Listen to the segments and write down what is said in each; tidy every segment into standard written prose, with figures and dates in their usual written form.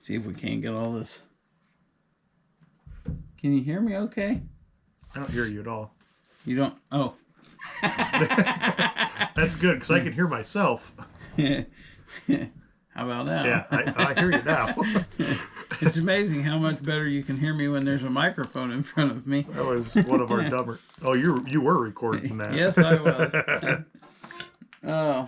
See if we can't get all this. Can you hear me okay? I don't hear you at all. You don't? Oh. That's good, because I can hear myself. How about now? Yeah, I hear you now. It's amazing how much better you can hear me when there's a microphone in front of me. That was one of our dumber... Oh, you were recording that. Yes, I was. Oh.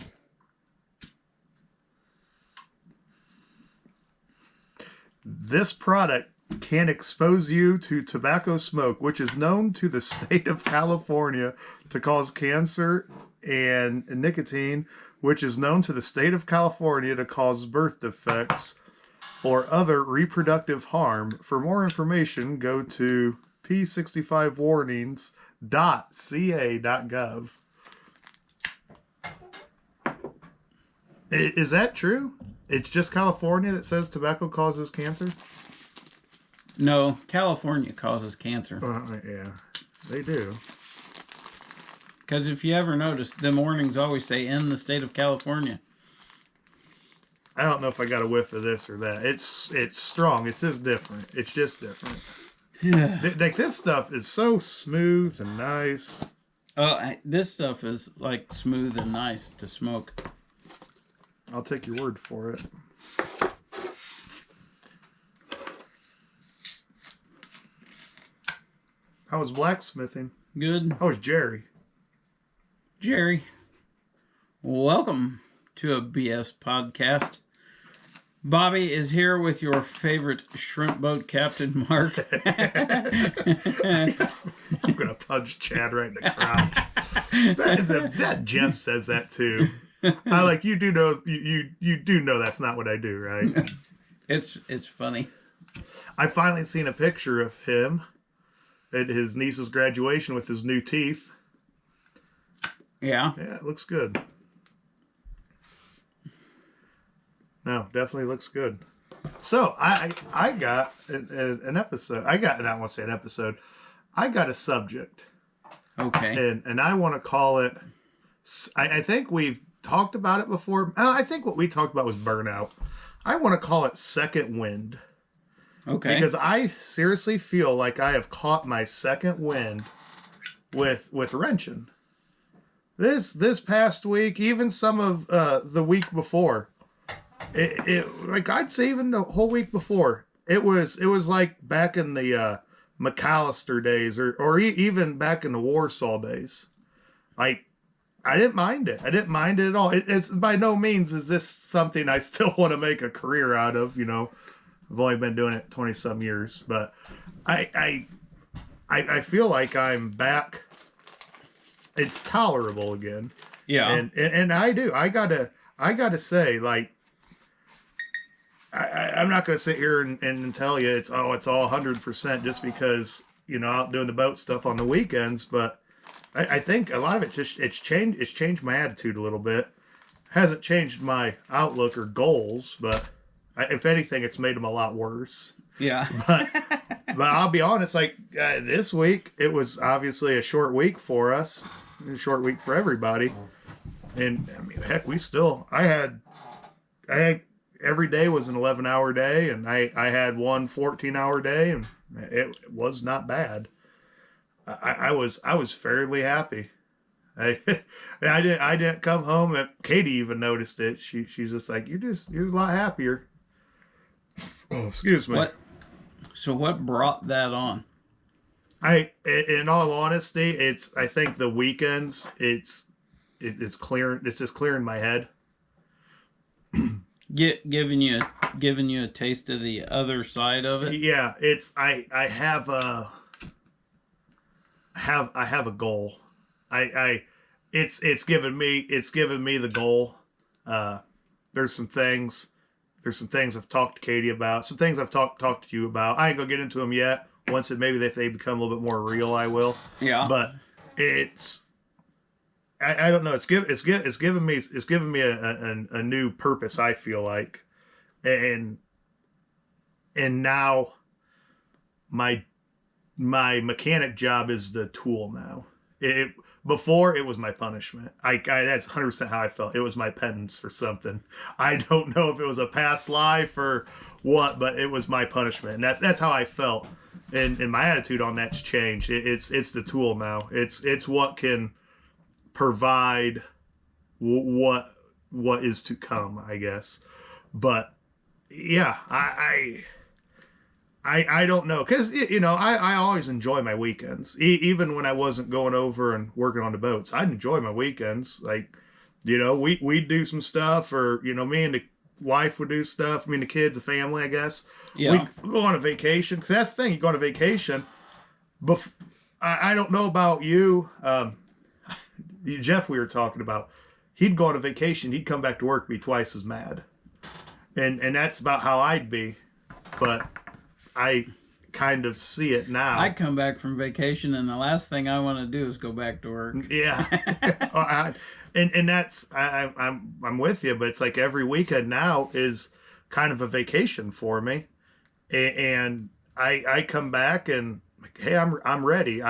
This product can expose you to tobacco smoke, which is known to the state of California to cause cancer, and nicotine, which is known to the state of California to cause birth defects or other reproductive harm. For more information, go to p65warnings.ca.gov. Is that true? It's just California that says tobacco causes cancer? No, California causes cancer. Yeah, they do. Because if you ever notice, the warnings always say in the state of California. I don't know if I got a whiff of this or that. It's strong. It's just different. It's just different. Yeah. Like, this stuff is so smooth and nice. This stuff is like smooth and nice to smoke. I'll take your word for it. How was blacksmithing? Good. How was Jerry? Jerry, welcome to a BS podcast. Bobby is here with your favorite shrimp boat captain, Mark. I'm gonna punch Chad right in the crotch. That Jeff says that too. You do know you do know that's not what I do, right? It's funny. I finally seen a picture of him at his niece's graduation with his new teeth. Yeah. Yeah, it looks good. No, definitely looks good. So I got an episode. I don't want to say an episode. I got a subject. Okay. And I want to call it. I think we've talked about it before. I think what we talked about was burnout. I want to call it second wind. Okay. Because I seriously feel like I have caught my second wind with wrenching. This past week, even some of the week before, it like I'd say even the whole week before, it was like back in the McAllister days, or even back in the Warsaw days. Like, I didn't mind it. I didn't mind it at all. It's by no means is this something I still want to make a career out of. You know, I've only been doing it 20-some years, but I feel like I'm back. It's tolerable again. Yeah. And I do. I gotta say, like, I'm not gonna sit here and tell you it's all 100% just because, you know, out doing the boat stuff on the weekends, but I think a lot of it it's changed my attitude a little bit. Hasn't changed my outlook or goals, but if anything, it's made them a lot worse. Yeah. But I'll be honest, like, this week, it was obviously a short week for us. A short week for everybody. And, I mean, heck, I had every day was an 11-hour day, and I had one 14-hour day, and it was not bad. I was fairly happy. I didn't come home, and Katie even noticed it. She's just like, you're a lot happier. Oh, excuse me. So what brought that on? In all honesty, I think the weekends, it's clear. It's just clearing my head. Giving you a taste of the other side of it. Yeah, I have a goal. It's given me the goal. There's some things I've talked to Katie about. Some things I've talked to you about. I ain't gonna get into them yet. Once if they become a little bit more real, I will. Yeah. But I don't know. It's given me a new purpose. I feel like, and now my mechanic job is the tool now. Before it was my punishment. That's 100% how I felt. It was my penance for something. I don't know if it was a past life or what, but it was my punishment, and that's how I felt, and my attitude on that's changed. It's the tool now. It's what can provide what is to come, I guess. But yeah, I don't know, because I always enjoy my weekends, even when I wasn't going over and working on the boats. I'd enjoy my weekends, like we'd do some stuff, or me and the wife would do stuff. I mean, the kids, the family, I guess. Yeah. We'd go on a vacation, because that's the thing. You go on a vacation. I don't know about you, Jeff. We were talking about. He'd go on a vacation. He'd come back to work, be twice as mad, and that's about how I'd be. But I kind of see it now. I come back from vacation, and the last thing I want to do is go back to work. Yeah. And that's I'm with you, but it's like every weekend now is kind of a vacation for me, and I come back and like, hey, I'm ready.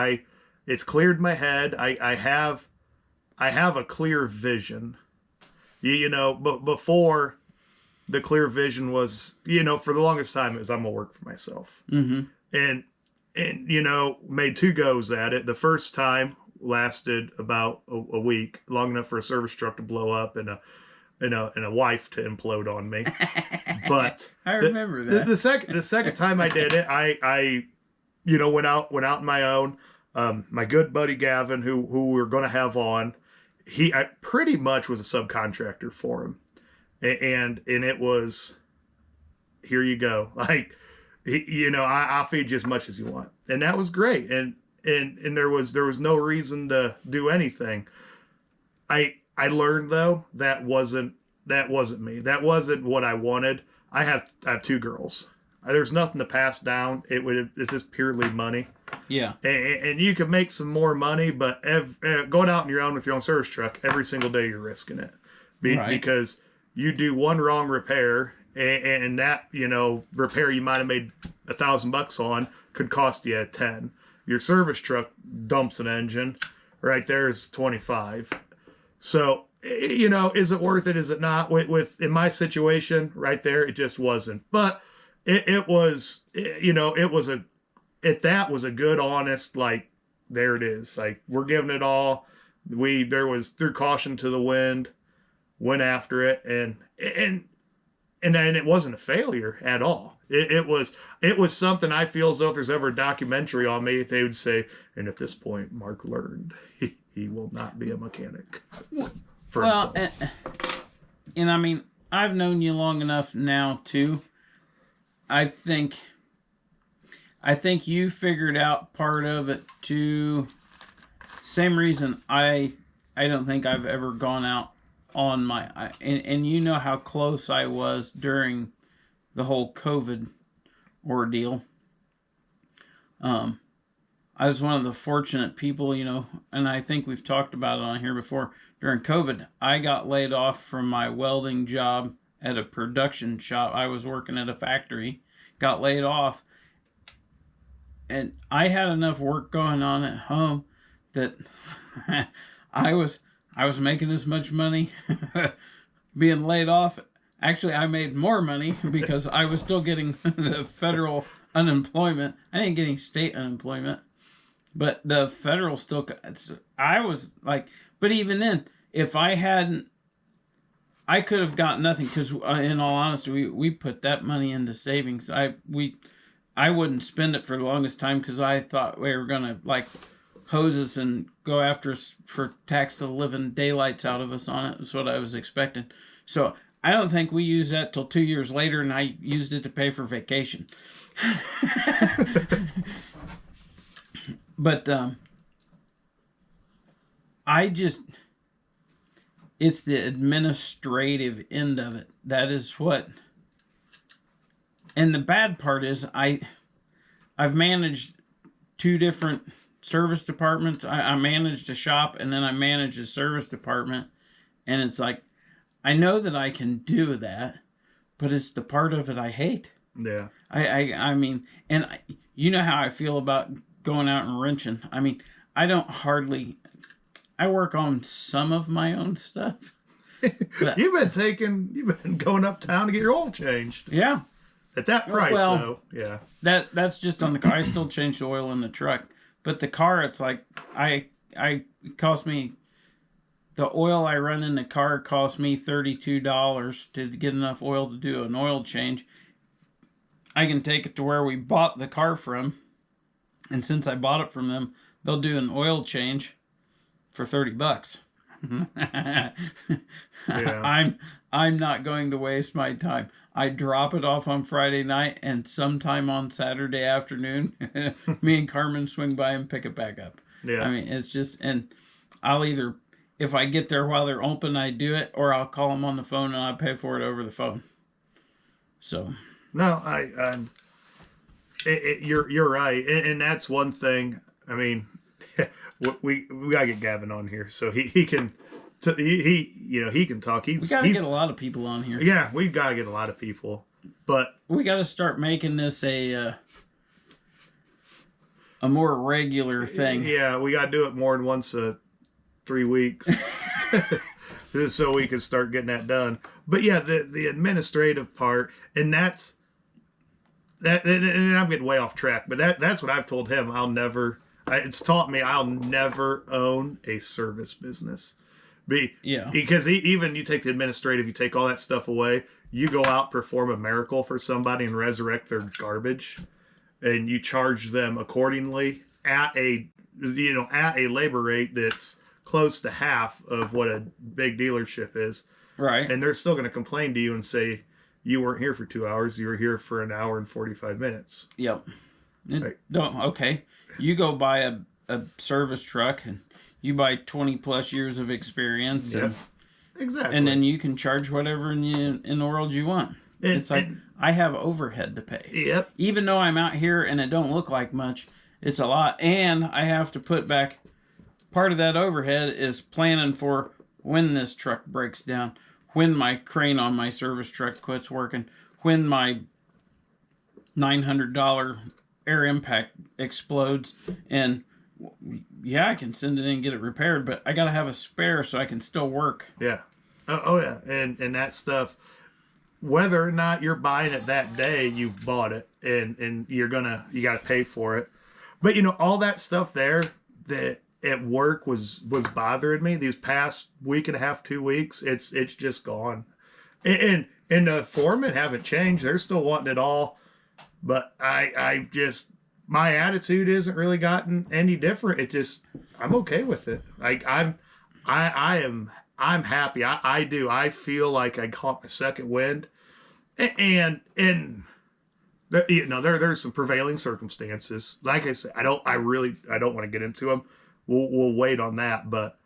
It's cleared my head. I have a clear vision. But before, the clear vision was, for the longest time, it was, I'm gonna work for myself. Mm-hmm. And made 2 goes at it. The first time lasted about a week, long enough for a service truck to blow up and a wife to implode on me. But I remember that. The second time I did it, I went out on my own. My good buddy Gavin, who we were going to have on, I pretty much was a subcontractor for him, and it was, here you go, like, I'll feed you as much as you want, and that was great, and there was no reason to do anything. I learned, though, that wasn't me. That wasn't what I wanted. I have 2 girls. There's nothing to pass down. It's just purely money. Yeah. And you can make some more money, but going out on your own with your own service truck, every single day you're risking it. Right. Because you do one wrong repair, and that, repair you might have made $1,000 on could cost you 10. Your service truck dumps an engine, right there is 25. So, is it worth it? Is it not? With in my situation right there, it just wasn't. But it was, that was a good, honest, like, there it is. Like, we're giving it all. There was, threw caution to the wind, went after it, and then it wasn't a failure at all. It was something I feel as though if there's ever a documentary on me, they would say, and at this point, Mark learned he will not be a mechanic for himself. And I mean, I've known you long enough now too. I think you figured out part of it too. Same reason I don't think I've ever gone out on my, and you know how close I was during the whole COVID ordeal. I was one of the fortunate people, and I think we've talked about it on here before. During COVID, I got laid off from my welding job at a production shop. I was working at a factory, got laid off, and I had enough work going on at home that I was making as much money being laid off. Actually, I made more money because I was still getting the federal unemployment. I didn't get any state unemployment, but the federal still. I was like, but even then, if I hadn't, I could have got nothing because, in all honesty, we put that money into savings. I wouldn't spend it for the longest time because I thought we were gonna like hose us and go after us for tax to the living daylights out of us on it. That's what I was expecting. So I don't think we used that till 2 years later, and I used it to pay for vacation. But it's the administrative end of it. That is what, and the bad part is I've managed 2 different service departments. I managed a shop, and then I managed a service department, and it's like, I know that I can do that, but it's the part of it I hate. Yeah. I mean, and you know how I feel about going out and wrenching. I mean, I work on some of my own stuff. You've been going uptown to get your oil changed. Yeah. At that price, Well, though, yeah. That's just on the car. I still change the oil in the truck, but the car, it's like it cost me, the oil I run in the car cost me $32 to get enough oil to do an oil change. I can take it to where we bought the car from, and since I bought it from them, they'll do an oil change for $30. Yeah. I'm not going to waste my time. I drop it off on Friday night, and sometime on Saturday afternoon, me and Carmen swing by and pick it back up. Yeah. I mean, it's just, and I'll either, if I get there while they're open, I do it, or I'll call them on the phone and I pay for it over the phone. So. No, you're right, and that's one thing. I mean, we gotta get Gavin on here so he can. He can talk. We gotta get a lot of people on here. Yeah, we gotta get a lot of people, but we gotta start making this a more regular thing. Yeah, we gotta do it more than once 3 weeks, so we can start getting that done. But yeah, the administrative part, and that's that. And I'm getting way off track, but that's what I've told him. It's taught me I'll never own a service business. Because even you take the administrative, you take all that stuff away, you go out, perform a miracle for somebody and resurrect their garbage, and you charge them accordingly at a labor rate that's close to half of what a big dealership is. Right. And they're still going to complain to you and say, you weren't here for 2 hours, you were here for an hour and 45 minutes. Yep. Okay. You go buy a service truck and you buy 20 plus years of experience. Yep. And, exactly. And then you can charge whatever in the world you want. It's like, I have overhead to pay. Yep. Even though I'm out here and it don't look like much, it's a lot. And I have to put back, part of that overhead is planning for when this truck breaks down, when my crane on my service truck quits working, when my $900 air impact explodes, and yeah, I can send it in and get it repaired, but I got to have a spare so I can still work. Yeah. Oh yeah. And that stuff, whether or not you're buying it that day, you've bought it and you got to pay for it. But all that stuff there that at work was bothering me these past week and a half, 2 weeks, it's just gone. And the foremen haven't changed. They're still wanting it all. But I just, my attitude isn't really gotten any different. It just, I'm okay with it. Like I'm happy. I feel like I caught my second wind, and there's some prevailing circumstances. Like I said, I don't want to get into them. We'll wait on that, but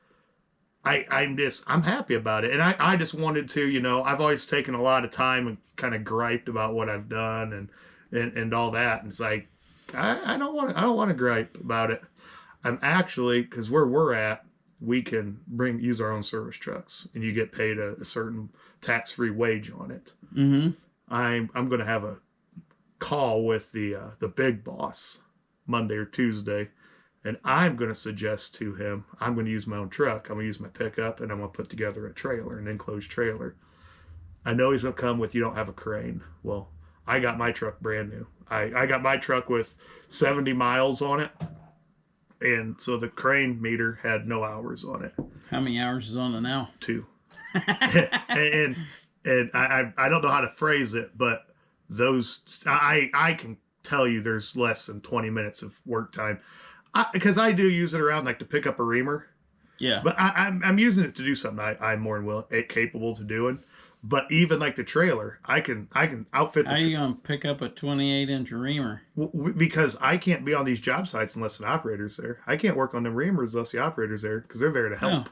I'm happy about it. And I just wanted to, I've always taken a lot of time and kind of griped about what I've done and all that. And it's like, I don't want to gripe about it. I'm actually, because where we're at, we can use our own service trucks, and you get paid a certain tax-free wage on it. Mm-hmm. I'm going to have a call with the big boss Monday or Tuesday, and I'm going to suggest to him I'm going to use my own truck. I'm going to use my pickup, and I'm going to put together a trailer, an enclosed trailer. I know he's going to come with, you don't have a crane. Well, I got my truck brand new. I got my truck with 70 miles on it. And so the crane meter had no hours on it. How many hours is on it now? 2. and I don't know how to phrase it, but those, I can tell you there's less than 20 minutes of work time. Because I do use it around like to pick up a reamer. Yeah. But I'm using it to do something I'm more capable to doing. But even like the trailer, I can outfit the How are you going to pick up a 28-inch reamer? Because I can't be on these job sites unless an operator's there. I can't work on the reamers unless the operator's there, because they're there to help. Oh.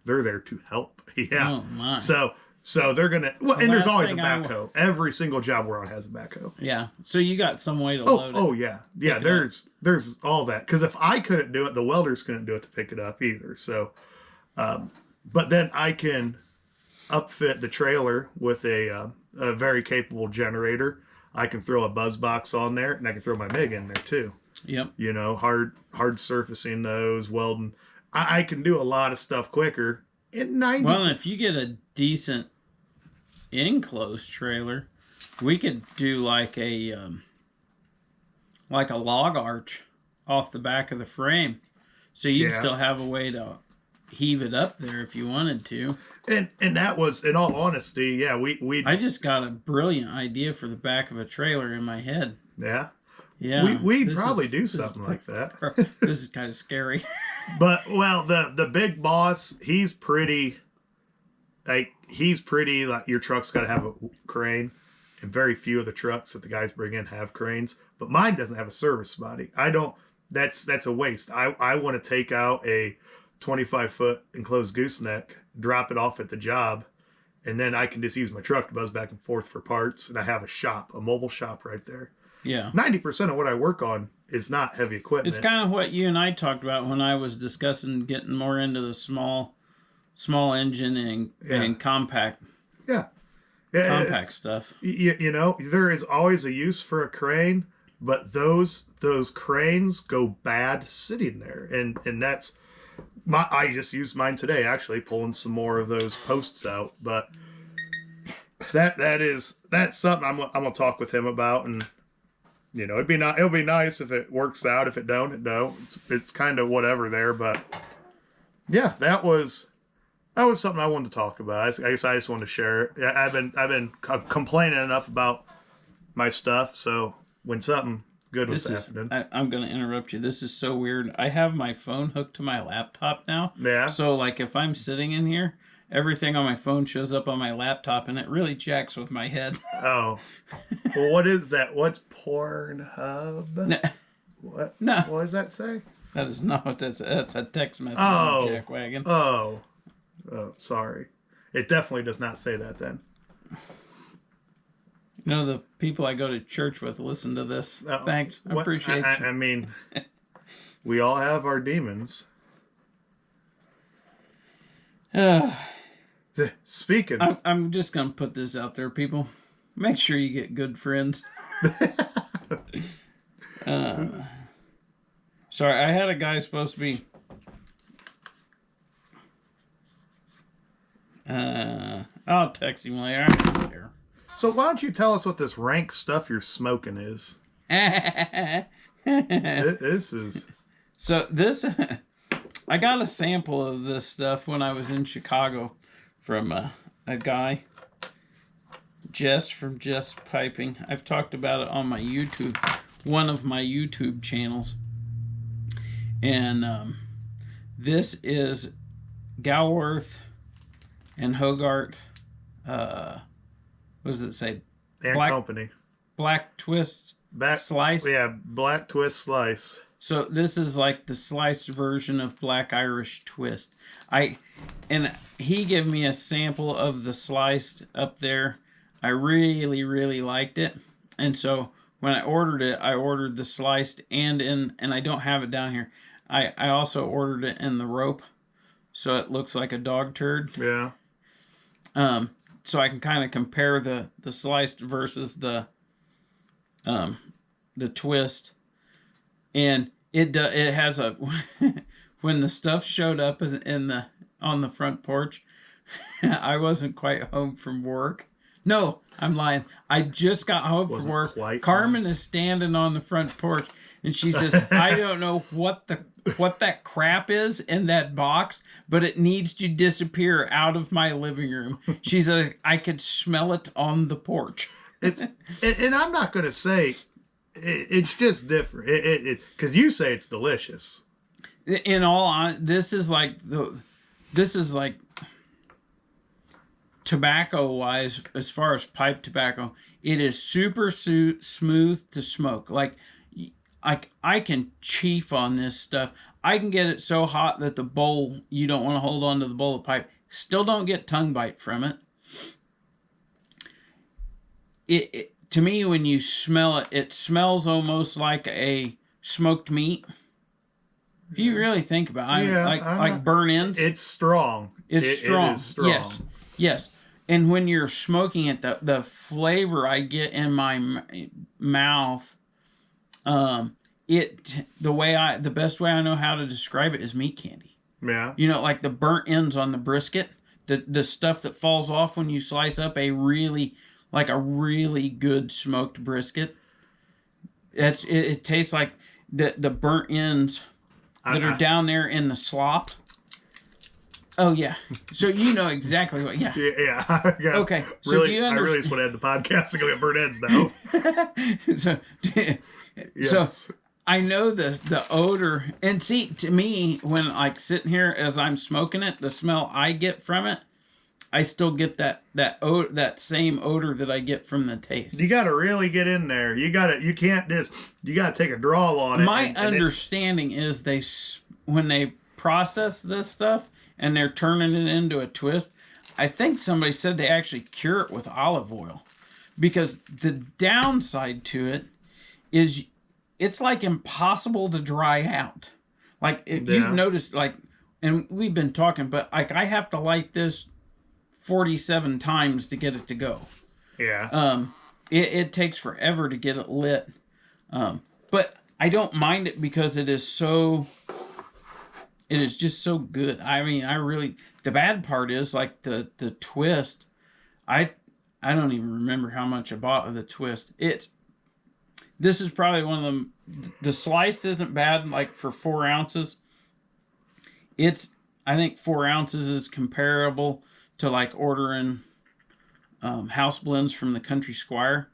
They're there to help. Yeah. Oh, my. So they're going to... Well, and there's always a backhoe. Every single job we're on has a backhoe. Yeah. So you got some way to load it. Oh, yeah. Yeah, there's all that. Because if I couldn't do it, the welders couldn't do it to pick it up either. So, but then I can upfit the trailer with a very capable generator. I can throw a buzz box on there, and I can throw my MIG in there too. Yep. Hard surfacing those, welding. I can do a lot of stuff quicker in 90. Well, if you get a decent enclosed trailer, We could do like a log arch off the back of the frame, so you'd Yeah. still have a way to heave it up there if you wanted to. And that was, in all honesty, yeah, we I just got a brilliant idea for the back of a trailer in my head. yeah. Yeah, We'd this probably is- do this is something like that. This is kind of scary. But well, the big boss, he's pretty like your truck's got to have a crane, and very few of the trucks that the guys bring in have cranes. But mine doesn't have a service body. I don't. That's a waste. I want to take out a 25-foot enclosed gooseneck, drop it off at the job, and then I can just use my truck to buzz back and forth for parts. And I have a mobile shop right there. Yeah. 90% of what I work on is not heavy equipment. It's kind of what you and I talked about when I was discussing getting more into the small engine and compact yeah. It's- stuff. you know, there is always a use for a crane, but those cranes go bad sitting there, and that's I just used mine today, actually pulling some more of those posts out. But that's something I'm gonna talk with him about, and you know, it'll be nice if it works out. If it don't, it don't. It's kind of whatever there, but yeah, that was something I wanted to talk about. I guess I just wanted to share it. I've been complaining enough about my stuff, so when something good was happening, I'm going to interrupt you. This is so weird. I have my phone hooked to my laptop now. yeah. So, like, if I'm sitting in here, everything on my phone shows up on my laptop, and it really jacks with my head. Oh, well, what is that? What's Pornhub? No, What? no, What does that say? that is not what that's a text message Oh. from Jackwagon. Oh, sorry. It definitely does not say that then. You know, the people I go to church with listen to this. Oh, Thanks. I what- appreciate you. I mean, we all have our demons. Speaking, I'm just going to put this out there, people. Make sure you get good friends. Sorry, I had a guy supposed to be... I'll text him later. I don't care. so why don't you tell us what this rank stuff you're smoking is? This is So this, I got a sample of this stuff when I was in Chicago from a guy, Jess from Jess Piping. I've talked about it on my YouTube, one of my YouTube channels. And this is Galworth and Hogarth. What does it say? and Black- company. Black Twist Back, Slice. Yeah, Black Twist Slice. So this is like the sliced version of Black Irish Twist. And he gave me a sample of the sliced up there. I really liked it. And so when I ordered it, I ordered the sliced and I don't have it down here. I also ordered it in the rope, so it looks like a dog turd. Yeah. So I can kind of compare the sliced versus the twist. And it has a when the stuff showed up on the front porch, I wasn't quite home from work. No, I'm lying. I just got home from Wasn't work. quite Carmen is standing on the front porch, and she says, "I don't know what that crap is in that box, but it needs to disappear out of my living room." She says, "I could smell it on the porch." It's and I'm not gonna say it's just different. Because you say it's delicious. In all honesty, this is like tobacco wise, as far as pipe tobacco, it is super smooth to smoke. Like I can chief on this stuff. I can get it so hot that the bowl, you don't want to hold on to the bowl of pipe. Still don't get tongue bite from it. It to me, when you smell it, it smells almost like a smoked meat. If you really think about it, Yeah, like burn ends. It's strong. It's strong. It is strong. Yes. And when you're smoking it, the flavor I get in my mouth, the best way I know how to describe it is meat candy. Yeah. You know, like the burnt ends on the brisket, the stuff that falls off when you slice up a really like a really good smoked brisket. It tastes like the burnt ends that are down there in the slop. Oh yeah, so you know exactly what. Yeah. Yeah. Yeah. Okay. So Really, do you I really just want to end the podcast to go get burnt ends now. so Yes. I know the odor, and see, to me, when like sitting here as I'm smoking it, the smell I get from it, I still get that same odor that I get from the taste. You got to really get in there. You can't just, you got to take a draw on it. My understanding is when they process this stuff and they're turning it into a twist, I think somebody said they actually cure it with olive oil, because the downside to it is it's like impossible to dry out. Like if you've noticed, like, and we've been talking, but like I have to light this 47 times to get it to go. Yeah. It takes forever to get it lit. But I don't mind it because it is just so good. I mean, the bad part is like the twist. I don't even remember how much I bought of the twist. This is probably one of them. The sliced isn't bad, like for 4 ounces. I think 4 ounces is comparable to like ordering house blends from the Country Squire.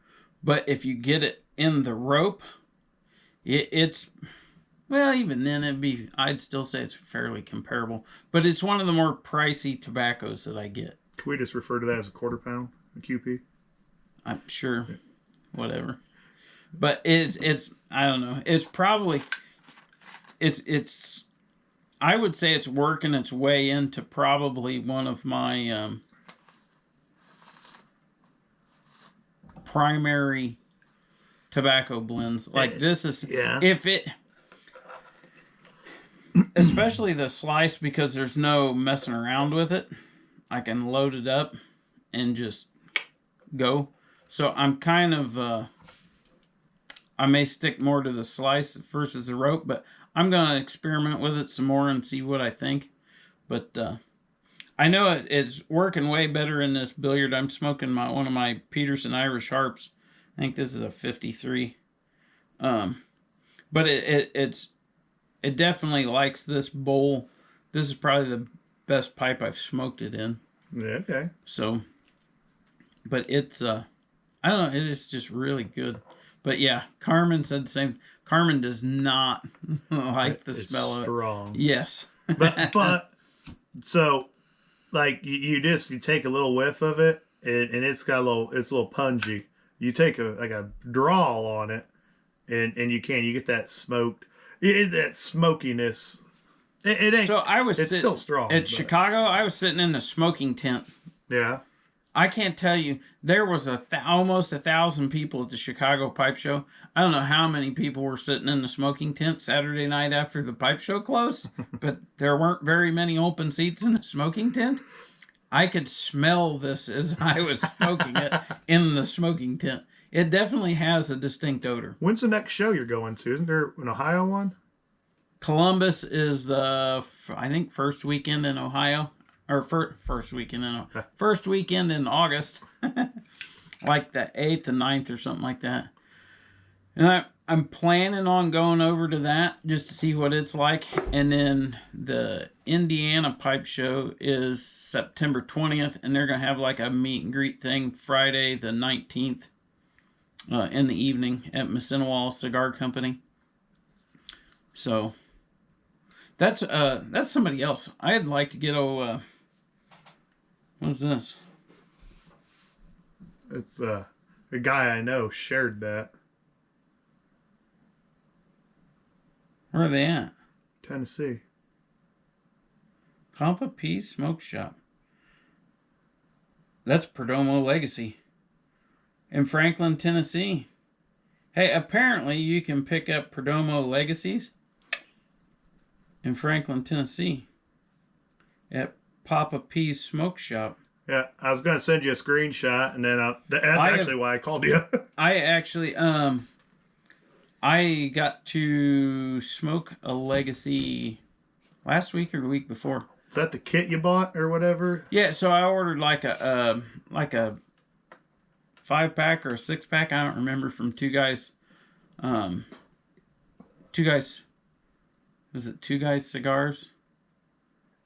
But if you get it in the rope, it's, well, even then I'd still say it's fairly comparable. But it's one of the more pricey tobaccos that I get. Can we just refer to that as a quarter pound, a QP? I'm sure, whatever. But it's I don't know. It's probably I would say it's working its way into probably one of my primary tobacco blends. Like this is, if it, especially the slice, because there's no messing around with it. I can load it up and just go. So I'm kind of I may stick more to the slice versus the rope, but I'm going to experiment with it some more and see what I think. But I know it's working way better in this billiard. I'm smoking one of my Peterson Irish Harps. I think this is a 53. But it definitely likes this bowl. This is probably the best pipe I've smoked it in. Yeah, okay. So, but it's I don't know, it's just really good. But yeah, Carmen said the same. Carmen does not like the smell of it. Strong. Yes. but so like you take a little whiff of it and it's a little pungy. You take a draw on it and you get that smoked, that smokiness. It ain't. So it's still strong. At Chicago, I was sitting in the smoking tent. Yeah. I can't tell you. There was almost 1,000 people at the Chicago Pipe Show. I don't know how many people were sitting in the smoking tent Saturday night after the pipe show closed, but there weren't very many open seats in the smoking tent. I could smell this as I was smoking it in the smoking tent. It definitely has a distinct odor. When's the next show you're going to? Isn't there an Ohio one? Columbus is I think, first weekend in Ohio. Or first weekend in August. Like the 8th and 9th or something like that. And I'm planning on going over to that just to see what it's like. And then the Indiana Pipe Show is September 20th. And they're going to have like a meet and greet thing Friday the 19th in the evening at Massinawal Cigar Company. So that's somebody else. I'd like to get what's this? It's a guy I know shared that. Where are they at? Tennessee. Pampa Peace Smoke Shop. That's Perdomo Legacy. In Franklin, Tennessee. Hey, apparently you can pick up Perdomo Legacies in Franklin, Tennessee at Papa P's Smoke Shop. Yeah, I was going to send you a screenshot, and then that's actually why I called you. I actually, I got to smoke a Legacy last week or the week before. Is that the kit you bought or whatever? Yeah, so I ordered like a 5-pack or a 6-pack. I don't remember, from Two Guys. Two Guys. Is it Two Guys Cigars?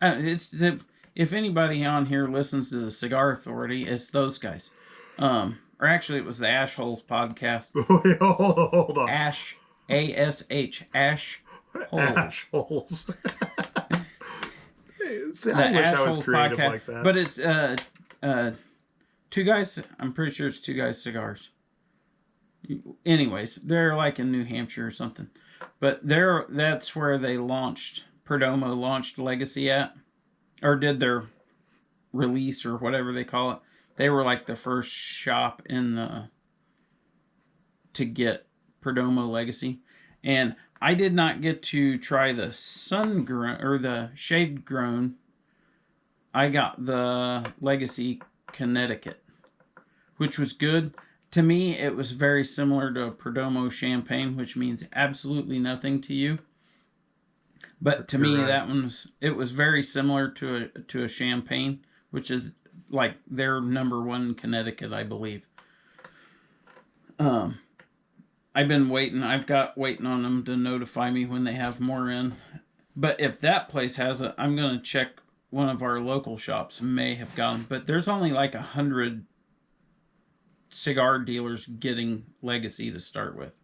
If anybody on here listens to the Cigar Authority, it's those guys. Or actually, it was the Ash Holes podcast. Hold on. Ash, A-S-H, Ash Holes. Ash Holes. See, The I wish Ash I was Holes creative podcast. like that. But it's Two Guys. I'm pretty sure it's Two Guys Cigars. Anyways, they're like in New Hampshire or something. But that's where they launched, Perdomo launched Legacy at, or did their release or whatever they call it. They were like the first shop to get Perdomo Legacy. And I did not get to try the sun grown or the shade grown. I got the Legacy Connecticut, which was good. To me, it was very similar to a Perdomo Champagne, which means absolutely nothing to you. But to me, that one was very similar to a Champagne, which is like their number one in Connecticut, I believe. I've been waiting. I've got waiting on them to notify me when they have more in. But if that place has it, I'm going to check. One of our local shops may have gotten, but there's only like 100 cigar dealers getting Legacy to start with.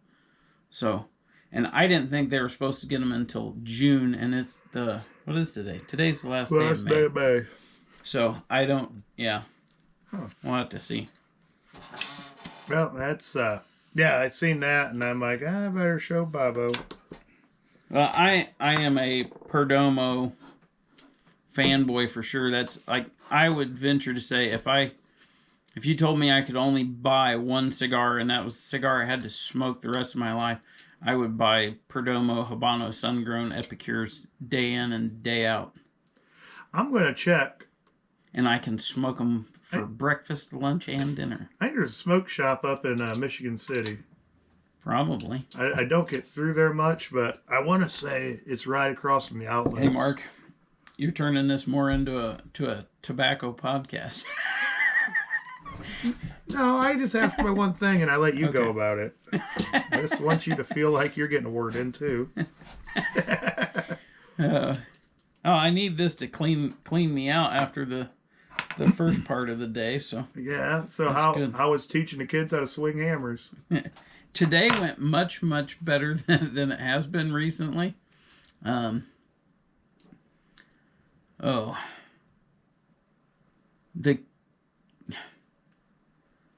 So, and I didn't think they were supposed to get them until June, and it's what is today? Today's the last day of May. So I don't, yeah. We'll have to see. Well, that's, yeah, I seen that, and I'm like, I better show Bobo. Well, I am a Perdomo fanboy for sure. That's like, I would venture to say if you told me I could only buy one cigar and that was the cigar I had to smoke the rest of my life, I would buy Perdomo Habano Sun-Grown Epicures day in and day out. I'm going to check. And I can smoke them for breakfast, lunch, and dinner. I think there's a smoke shop up in Michigan City. Probably. I don't get through there much, but I want to say it's right across from the outlets. Hey, Mark, you're turning this more into a tobacco podcast. No, I just ask my one thing and I let you go about it. I just want you to feel like you're getting a word in too. I need this to clean me out after the first part of the day. So yeah. So how was teaching the kids how to swing hammers? Today went much better than it has been recently.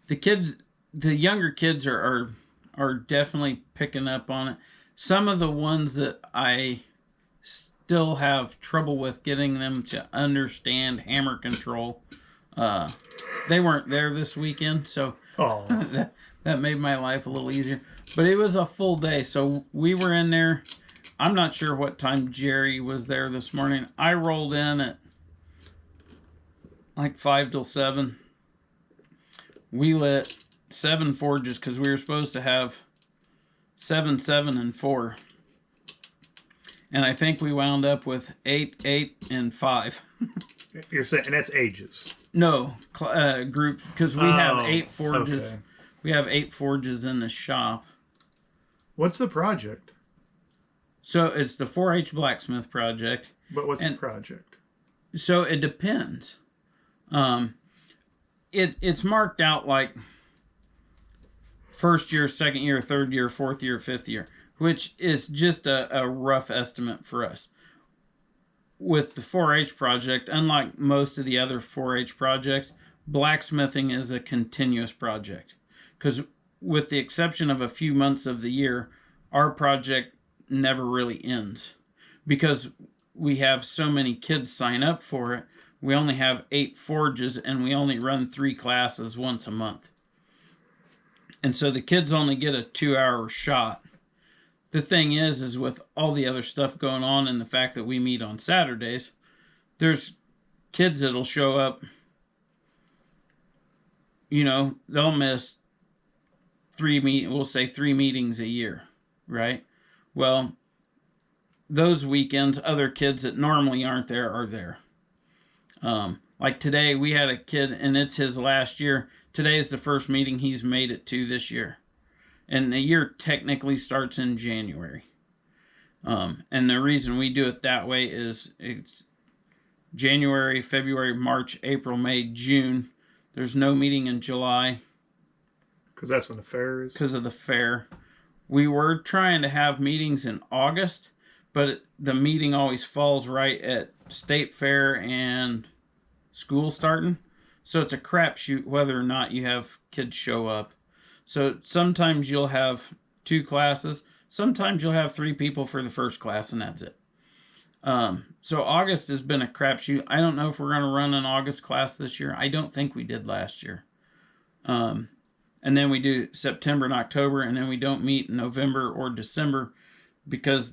The kids, the younger kids are definitely picking up on it. Some of the ones that I still have trouble with getting them to understand hammer control, they weren't there this weekend, so that made my life a little easier. But it was a full day, so we were in there. I'm not sure what time Jerry was there this morning. I rolled in at like 5 till 7. We lit 7 forges because we were supposed to have 7, 7, and 4. And I think we wound up with 8, 8, and 5. You're saying, and that's ages? No, group, because we have 8 forges. Okay. We have 8 forges in the shop. What's the project? So it's the 4-H blacksmith project. But what's the project? So it depends. It's marked out like first year, second year, third year, fourth year, fifth year, which is just a rough estimate for us. With the 4-H project, unlike most of the other 4-H projects, blacksmithing is a continuous project. Because with the exception of a few months of the year, our project never really ends. Because we have so many kids sign up for it, we only have 8 forges and we only run 3 classes once a month. And so the kids only get a 2-hour shot. The thing is with all the other stuff going on and the fact that we meet on Saturdays, there's kids that'll show up, they'll miss 3 meetings a year, right? Well, those weekends, other kids that normally aren't there are there. Like today, we had a kid, and it's his last year. today is the first meeting he's made it to this year. And the year technically starts in January. And the reason we do it that way is it's January, February, March, April, May, June. There's no meeting in July. Because that's when the fair is. Because of the fair. We were trying to have meetings in August, but the meeting always falls right at state fair and school starting. So it's a crapshoot whether or not you have kids show up. So sometimes you'll have 2 classes. Sometimes you'll have 3 people for the first class, and that's it. So August has been a crapshoot. I don't know if we're going to run an August class this year. I don't think we did last year. And then we do September and October, and then we don't meet in November or December because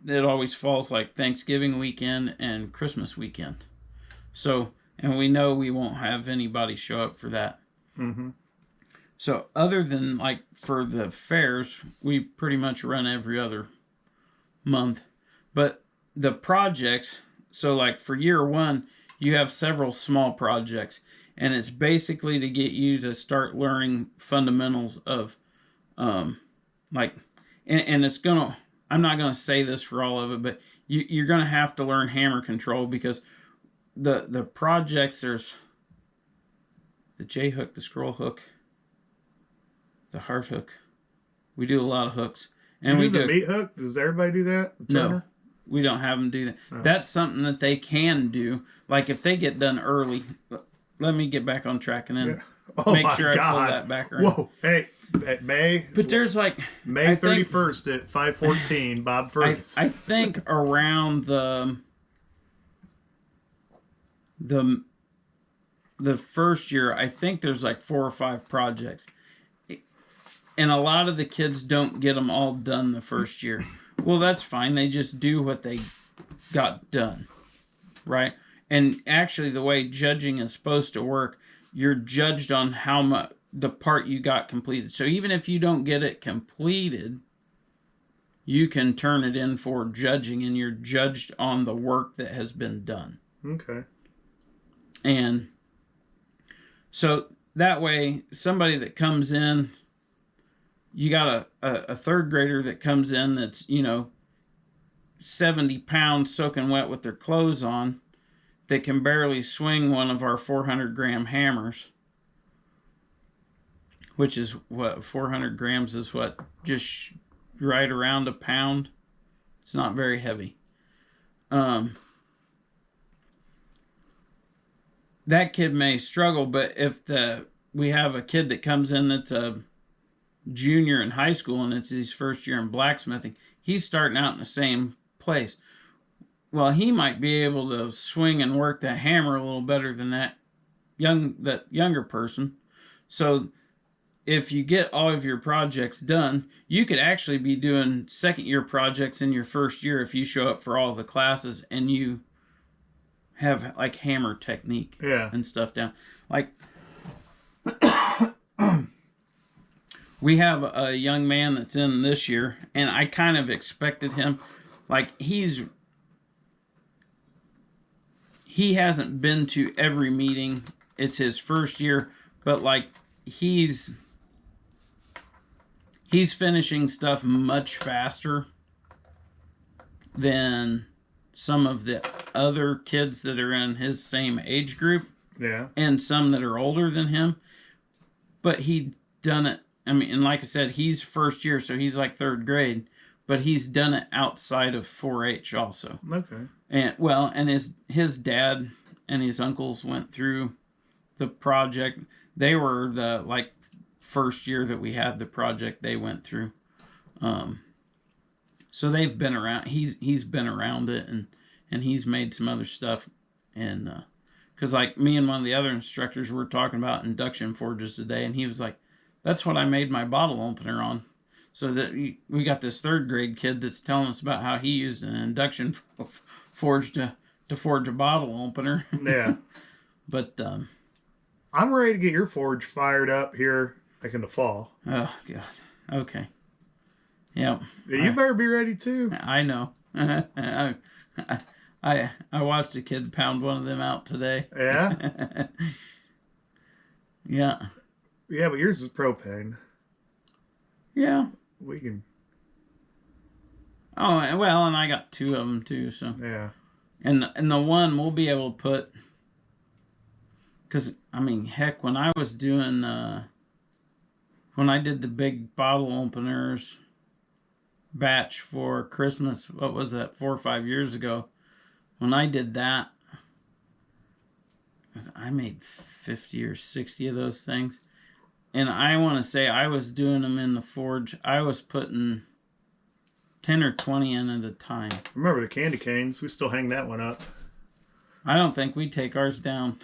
it always falls like Thanksgiving weekend and Christmas weekend. So, and we know we won't have anybody show up for that. Mm-hmm. So other than like for the fairs, we pretty much run every other month. But the projects, so like for year 1, you have several small projects. And it's basically to get you to start learning fundamentals of, like, and it's gonna, I'm not gonna say this for all of it, but you're gonna have to learn hammer control because the projects, there's the J hook, the scroll hook, the heart hook. We do a lot of hooks. And you we do the meat hook? Does everybody do that? No, we don't have them do that. Oh. That's something that they can do. Like if they get done early. Let me get back on track and then make sure I pull that back around. Whoa, hey, May. But there's like May 31st at 5:14. Bob Ferguson. I think around the first year, I think there's like 4 or 5 projects, and a lot of the kids don't get them all done the first year. Well, that's fine. They just do what they got done, right? And actually, the way judging is supposed to work, you're judged on how much the part you got completed. So even if you don't get it completed, you can turn it in for judging, and you're judged on the work that has been done. Okay. And so that way, somebody that comes in, you got a 3rd grader that comes in that's, 70 pounds soaking wet with their clothes on, they can barely swing one of our 400-gram hammers, which is what 400 grams is what, just right around a pound. It's not very heavy. That kid may struggle, but if we have a kid that comes in that's a junior in high school and it's his first year in blacksmithing, he's starting out in the same place. Well, he might be able to swing and work that hammer a little better than that younger person. So if you get all of your projects done, you could actually be doing 2nd year projects in your first year if you show up for all the classes and you have like hammer technique and stuff down. Like we have a young man that's in this year, and I kind of expected him, like he hasn't been to every meeting. It's his first year, but like he's finishing stuff much faster than some of the other kids that are in his same age group. Yeah. And some that are older than him. But he done it, I mean, and like I said, he's first year, so he's like 3rd grade, but he's done it outside of 4-H also. Okay. And his dad and his uncles went through the project. They were the like first year that we had the project they went through. So they've been around. He's been around it, and he's made some other stuff. And because like me and one of the other instructors were talking about induction forges today, and he was like, "That's what I made my bottle opener on." So that we got this 3rd grade kid that's telling us about how he used an induction forge to forge a bottle opener. Yeah. But I'm ready to get your forge fired up here like in the fall. Oh God. Okay. Yep. Yeah, you better be ready too. I know. I watched a kid pound one of them out today. Yeah. Yeah. Yeah, but yours is propane. Yeah. We can. Oh well, and I got two of them too. So Yeah. and the one we'll be able to put. Because I mean, heck, when I was doing when I did the big bottle openers batch for Christmas, what was that, 4 or 5 years ago? When I did that, I made 50 or 60 of those things. And I want to say I was doing them in the forge. I was putting 10 or 20 in at a time. Remember the candy canes? We still hang that one up. I don't think we take ours down.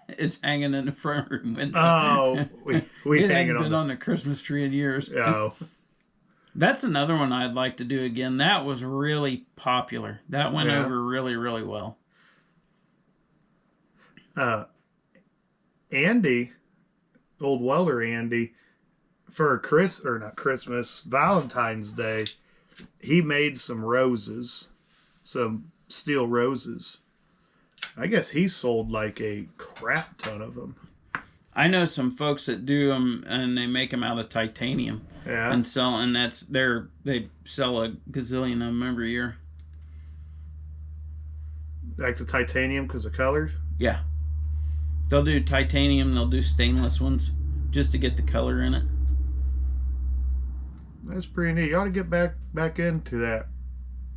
It's hanging in the front room window. Oh, we it hang hadn't it been on the Christmas tree in years. Oh. That's another one I'd like to do again. That was really popular. That went Yeah. over really, really well. Andy, old welder Andy, for not Christmas, Valentine's Day, he made some roses, some steel roses. I guess he sold like a crap ton of them. I know some folks that do them, and they make them out of titanium Yeah. and sell, and they sell a gazillion of them every year. Like the titanium because of colors? Yeah, they'll do titanium. They'll do stainless ones just to get the color in it. That's pretty neat. You ought to get back into that.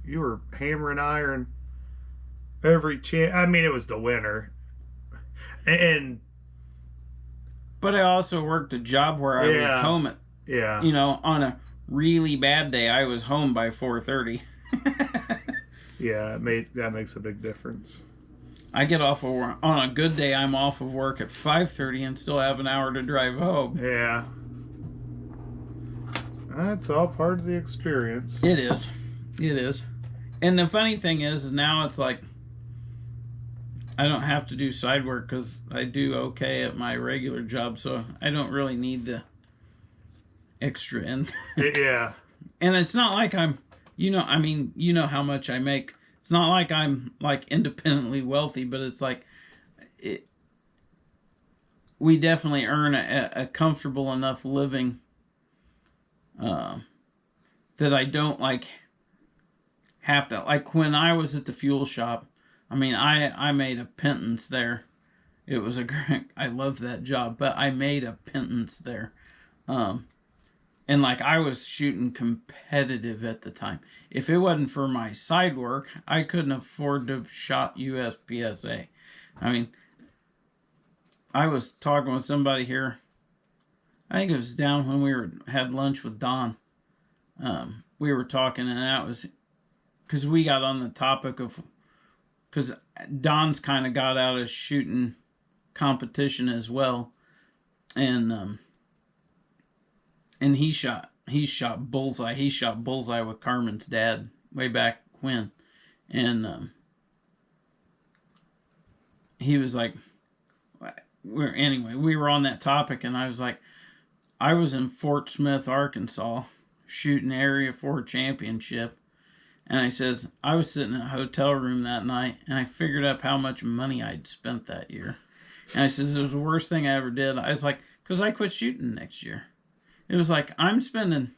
You were hammering iron every chance. I mean, it was the winter. And But I also worked a job where I was home at, yeah. on a really bad day, I was home by 4:30. Yeah, that makes a big difference. I get off of work on a good day. I'm off of work at 5:30 and still have an hour to drive home. Yeah. That's all part of the experience. It is. It is. And the funny thing is now it's like I don't have to do side work because I do okay at my regular job, so I don't really need the extra in. Yeah. And it's not like I'm, I mean, you know how much I make. It's not like I'm like independently wealthy, but it's like we definitely earn a comfortable enough living that I don't like have to, like when I was at the fuel shop, I mean, I made a pittance there. It was a great, I loved that job, but I made a pittance there. And like I was shooting competitive at the time. If it wasn't for my side work, I couldn't afford to have shot USPSA. I mean, I was talking with somebody here. I think it was down when we had lunch with Don. We were talking, and that was because we got on the topic of, because Don's kind of got out of shooting competition as well, and he shot bullseye. He shot bullseye with Carmen's dad way back when, and he was like, we were on that topic, and I was like, I was in Fort Smith, Arkansas, shooting Area 4 championship. And I says, I was sitting in a hotel room that night, and I figured up how much money I'd spent that year. And I says, it was the worst thing I ever did. I was like, because I quit shooting next year. It was like, I'm spending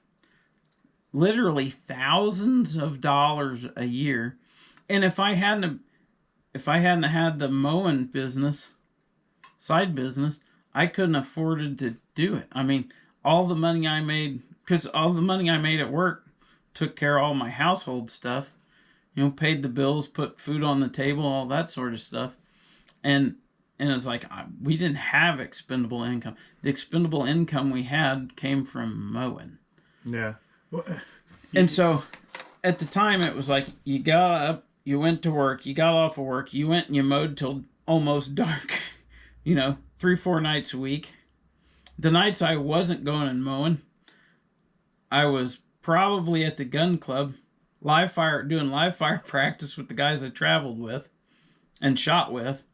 literally thousands of dollars a year. And if I hadn't had the mowing business, side business, I couldn't afford to do it. I mean, all the money I made, because all the money I made at work took care of all my household stuff, paid the bills, put food on the table, all that sort of stuff. And it was like, we didn't have expendable income. The expendable income we had came from mowing. Yeah. Well, and so at the time it was like, you got up, you went to work, you got off of work, you went and you mowed till almost dark, 3-4 nights a week. The nights I wasn't going and mowing, I was probably at the gun club, doing live fire practice with the guys I traveled with and shot with.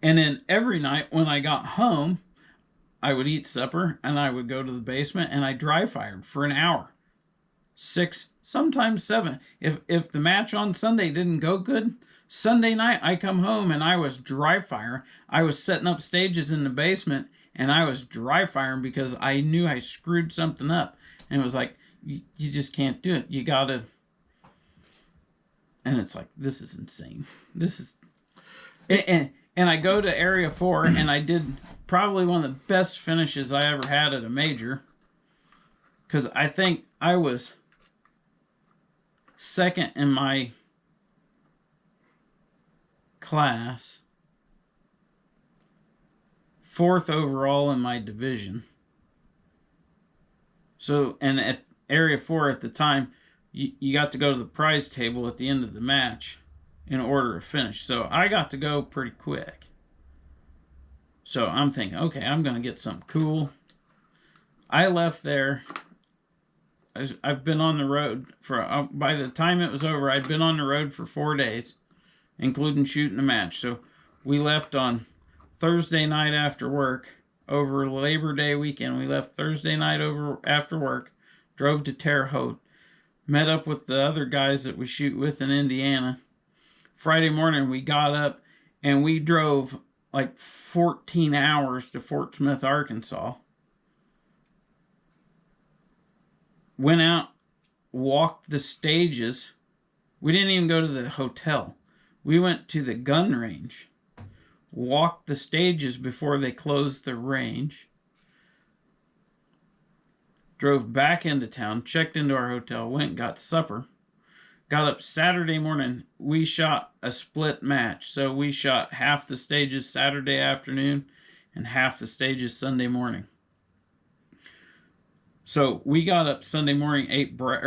And then every night when I got home, I would eat supper and I would go to the basement and I dry fired for an hour. 6, sometimes 7. If the match on Sunday didn't go good, Sunday night I come home and I was dry fire. I was setting up stages in the basement and I was dry firing because I knew I screwed something up, and it was like, you just can't do it. You gotta, and it's like, this is insane. This is, and I go to Area 4, and I did probably one of the best finishes I ever had at a major, because I think I was second in my class, fourth overall in my division. So, and at Area 4 at the time, you got to go to the prize table at the end of the match in order to finish. So I got to go pretty quick. So I'm thinking, okay, I'm going to get something cool. I left there. I've been on the road for, by the time it was over, I'd been on the road for 4 days, including shooting a match. So we left on Thursday night after work, over Labor Day weekend. We left Thursday night over after work, drove to Terre Haute, met up with the other guys that we shoot with in Indiana. Friday morning we got up and we drove like 14 hours to Fort Smith, Arkansas. Went out, walked the stages. We didn't even go to the hotel. We went to the gun range, walked the stages before they closed the range, drove back into town, checked into our hotel, went, got supper, got up Saturday morning. We shot a split match. So we shot half the stages Saturday afternoon and half the stages Sunday morning. So we got up Sunday morning,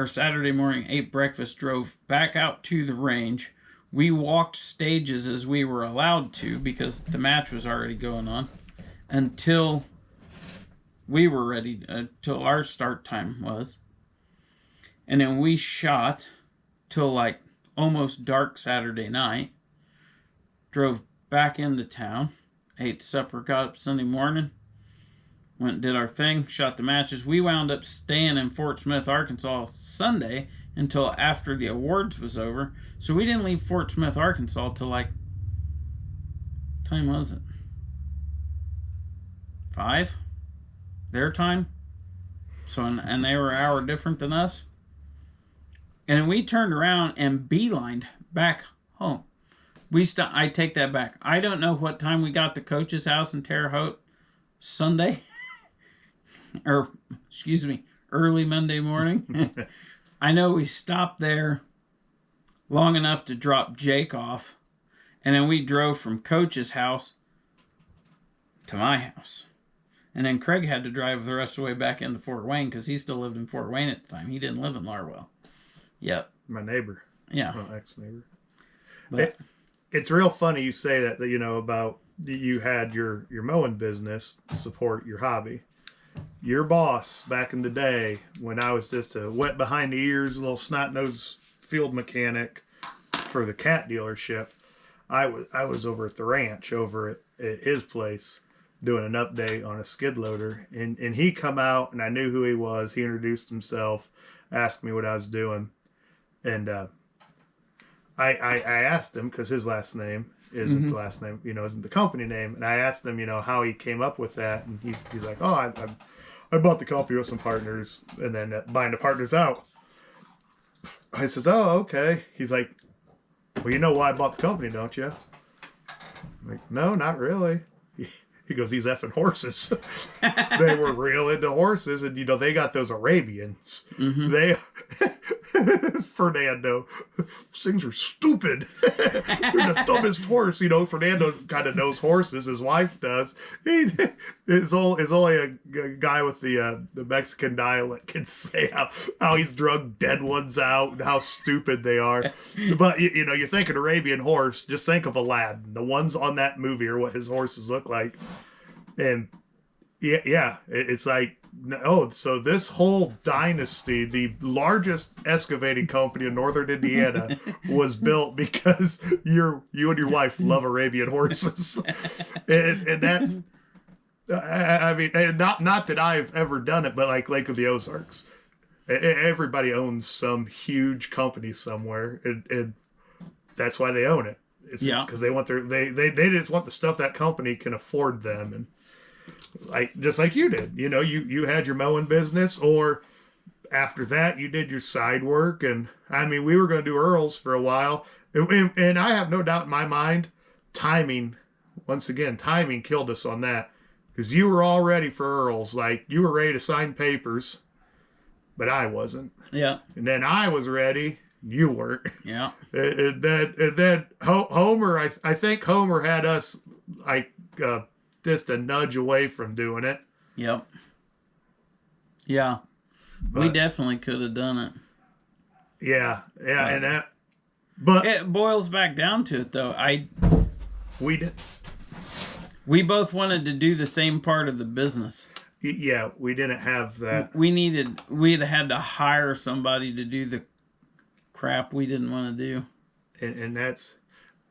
Saturday morning, ate breakfast, drove back out to the range. We walked stages as we were allowed to because the match was already going on until we were ready, till our start time was. And then we shot till like almost dark Saturday night. Drove back into town, ate supper, got up Sunday morning. Went and did our thing, shot the matches. We wound up staying in Fort Smith, Arkansas Sunday until after the awards was over. So we didn't leave Fort Smith, Arkansas till like, what time was it? 5? Their time? So, and they were an hour different than us. And we turned around and beelined back home. I take that back. I don't know what time we got to Coach's house in Terre Haute Sunday. Or, excuse me, early Monday morning. I know we stopped there long enough to drop Jake off. And then we drove from Coach's house to my house. And then Craig had to drive the rest of the way back into Fort Wayne because he still lived in Fort Wayne at the time. He didn't live in Larwell. Yep. My neighbor. Yeah. My ex-neighbor. But it's real funny you say that, you know, about you had your mowing business support your hobby. Your boss back in the day, when I was just a wet behind the ears, little snot-nosed field mechanic for the cat dealership, I was over at the ranch over at his place doing an update on a skid loader, and he come out and I knew who he was. He introduced himself, asked me what I was doing, and I asked him because his last name isn't the last name, you know, isn't the company name, and I asked him, you know, how he came up with that, and he's like, oh, I bought the company with some partners, and then buying the partners out. I says, oh, okay. He's like, well, you know why I bought the company, don't you? I'm like, no, not really. He goes, these effing horses. They were real into horses, and, you know, they got those Arabians. Mm-hmm. They, Fernando, those things are stupid. They're the dumbest horse. You know, Fernando kind of knows horses. His wife does. It's only a guy with the Mexican dialect can say how he's drug dead ones out and how stupid they are. But, you know, you think an Arabian horse, just think of Aladdin. The ones on that movie are what his horses look like. And yeah, it's like, oh, so this whole dynasty, the largest excavating company in northern Indiana, was built because you and your wife love Arabian horses. and that's, I mean, and not that I've ever done it, but like Lake of the Ozarks, everybody owns some huge company somewhere, and that's why they own it. It's because they want they just want the stuff that company can afford them. And like just like you did. You know, you had your mowing business, or after that you did your side work. And I mean, we were going to do Earl's for a while, and I have no doubt in my mind, timing. Once again, timing killed us on that, because you were all ready for Earl's, like you were ready to sign papers, but I wasn't. Yeah. And then I was ready. You weren't. Yeah. And then Homer, I think Homer had us like just a nudge away from doing it. Yep. Yeah. We definitely could have done it. Yeah, and that. But it boils back down to it, though. We did. We both wanted to do the same part of the business. Yeah, we didn't have that. We'd had to hire somebody to do the crap we didn't want to do. And that's,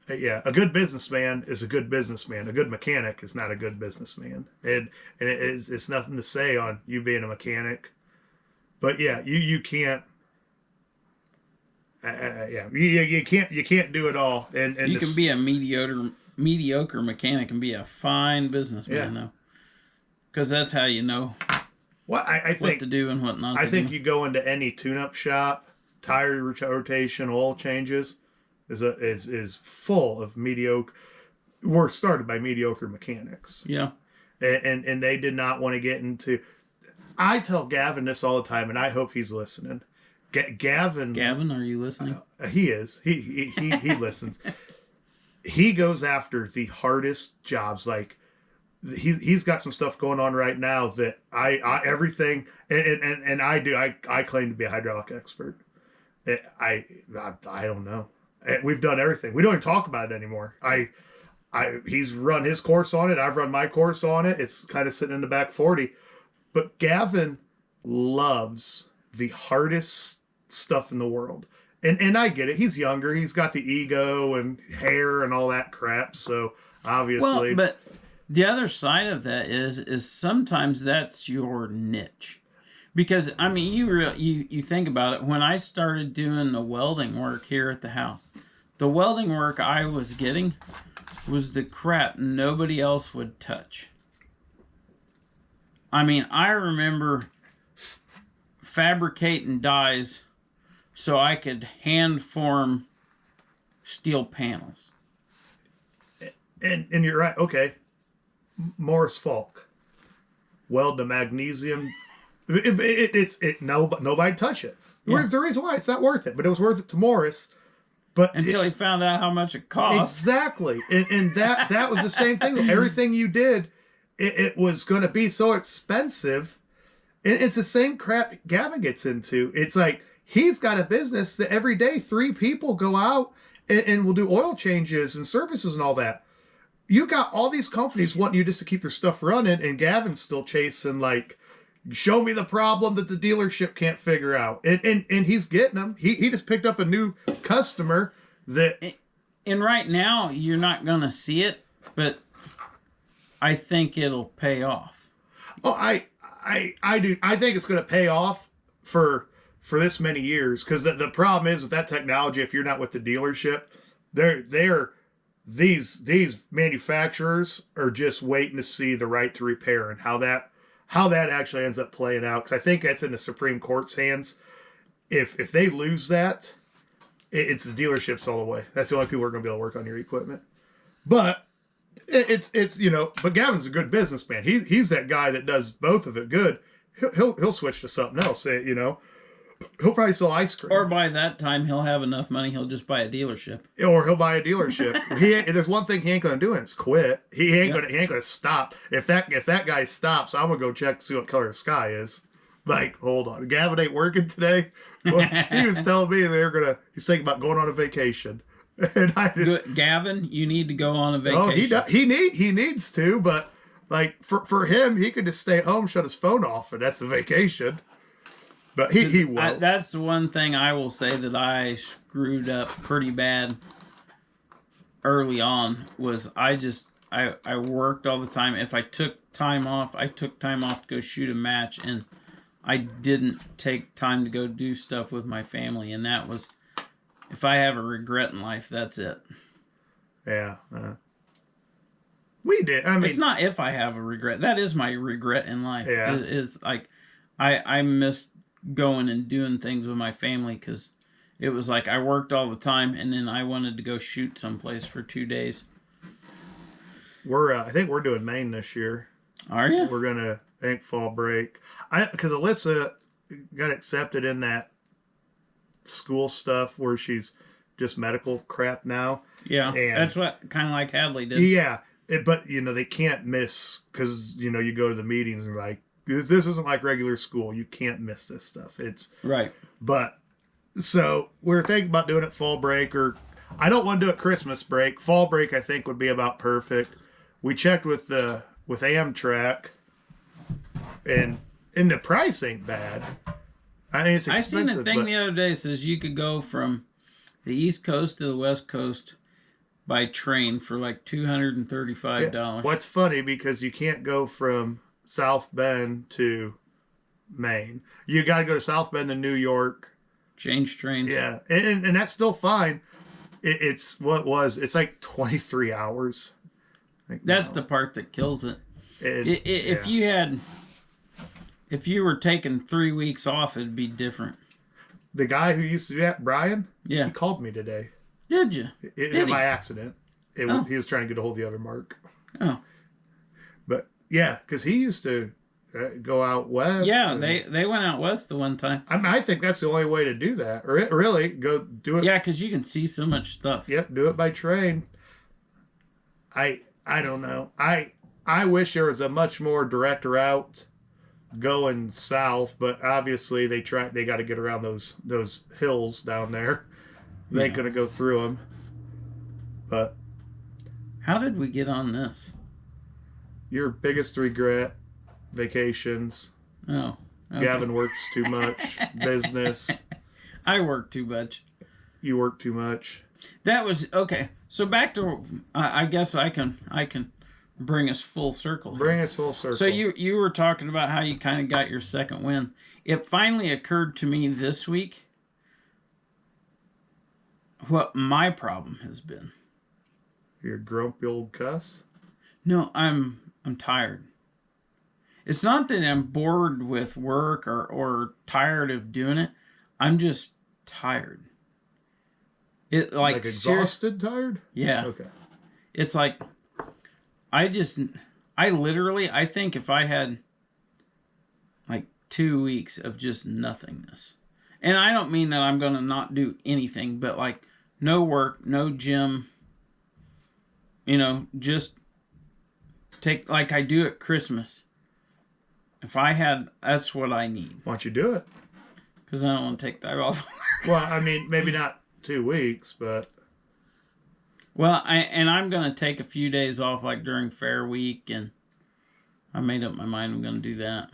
yeah, a good businessman is a good businessman. A good mechanic is not a good businessman. And it's nothing to say on you being a mechanic. But yeah, you can't. You can't do it all. And you can be a mediocre mechanic and be a fine businessman, though, because that's how you know I think what to do and what not to do. I think you go into any tune-up shop, tire rotation, oil changes is full of mediocre. Were started by mediocre mechanics. Yeah, and they did not want to get into. I tell Gavin this all the time, and I hope he's listening. Gavin, are you listening? He is. He listens. He goes after the hardest jobs. Like he's got some stuff going on right now that I everything and I do. I claim to be a hydraulic expert. I don't know. We've done everything. We don't even talk about it anymore. He's run his course on it. I've run my course on it. It's kind of sitting in the back 40. But Gavin loves the hardest stuff in the world. And I get it. He's younger. He's got the ego and hair and all that crap. So obviously. Well, but the other side of that is sometimes that's your niche. Because I mean, you think about it. When I started doing the welding work here at the house, the welding work I was getting was the crap nobody else would touch. I mean, I remember fabricating dies so I could hand form steel panels. And you're right. Okay. Morris Falk. Weld the magnesium. Nobody touch it. Where's the reason why? It's not worth it. But it was worth it to Morris. But until he found out how much it cost. Exactly. And that was the same thing. Everything you did, it was going to be so expensive. And it's the same crap Gavin gets into. It's like he's got a business that every day 3 people go out and will do oil changes and services and all that. You got all these companies wanting you just to keep their stuff running, and Gavin's still chasing, like, show me the problem that the dealership can't figure out. And he's getting them. He just picked up a new customer that... And right now, you're not going to see it, but I think it'll pay off. Oh, I do. I think it's going to pay off for this many years, because the problem is with that technology, if you're not with the dealership, these manufacturers are just waiting to see the right to repair and how that actually ends up playing out. Because I think that's in the Supreme Court's hands. If they lose that, it's the dealerships all the way. That's the only people who are going to be able to work on your equipment. But it's but Gavin's a good businessman. He's that guy that does both of it good. He'll switch to something else. He'll probably sell ice cream. Or by that time, he'll have enough money, he'll just buy a dealership. Or he'll buy a dealership. There's one thing he ain't gonna do, and it's quit. He ain't gonna stop. If that guy stops, I'm gonna go check to see what color the sky is. Like, hold on, Gavin ain't working today. Well, he was telling me he's thinking about going on a vacation. And I just, Gavin, you need to go on a vacation. Oh, he needs to, but like for him, he could just stay at home, shut his phone off, and that's a vacation. But he will. That's the one thing I will say that I screwed up pretty bad early on was I worked all the time. If I took time off, to go shoot a match, and I didn't take time to go do stuff with my family. And that was, if I have a regret in life, that's it. Yeah. We did. I mean, It's not if I have a regret. That is my regret in life. Yeah. Is like I missed going and doing things with my family because it was like I worked all the time and then I wanted to go shoot someplace for 2 days. I think we're doing Maine this year. Are you? We're gonna, I think, fall break. Because Alyssa got accepted in that school stuff where she's just medical crap now. Yeah, And- that's what kind of like Hadley did. Yeah, but they can't miss because you go to the meetings and like this isn't like regular school. You can't miss this stuff. It's Right. But so we're thinking about doing it fall break, or I don't want to do it Christmas break. Fall break I think would be about perfect. We checked with Amtrak, and the price ain't bad. I mean, it's I expensive. seen a thing but the other day says you could go from the East Coast to the West Coast by train for like $235. What's funny because you can't go from South Bend to Maine. You got to go to South Bend to New York. Change trains. Yeah, and that's still fine. It's like 23 hours. Like, That's no. the part that kills it. If Yeah. if you were taking 3 weeks off, it'd be different. The guy who used to do that, Brian, Yeah. he called me today. Did you? By accident. Oh. He was trying to get a hold of the other Mark. Oh. But yeah, because he used to go out west. Yeah, and- they went out west the one time. I think that's the only way to do that. Or really, go do it. Yeah, because you can see so much stuff. Yep, do it by train. I don't know. I wish there was a much more direct route going south, but obviously they got to get around those hills down there. They ain't Yeah. gonna go through them. But How did we get on this? your biggest regret: vacations. Oh. Okay. Gavin works too much. Business. I work too much. You work too much. That was okay. So back to I guess I can bring us full circle. here. Bring us full circle. So you were talking about how you kind of got your second win. It finally occurred to me this week what my problem has been. You're a grumpy old cuss. No, I'm tired. It's not that I'm bored with work or tired of doing it. I'm just tired. It like exhausted, tired. yeah. Okay. It's like I think if I had like 2 weeks of just nothingness, and I don't mean that I'm gonna not do anything, but like no work, no gym, just take like I do at Christmas. If I had, that's what I need. Why don't you do it? Because I don't want to take that off. Well, I mean, maybe not 2 weeks, but Well, I'm gonna take a few days off, like during Fair Week, and I made up my mind I'm gonna do that.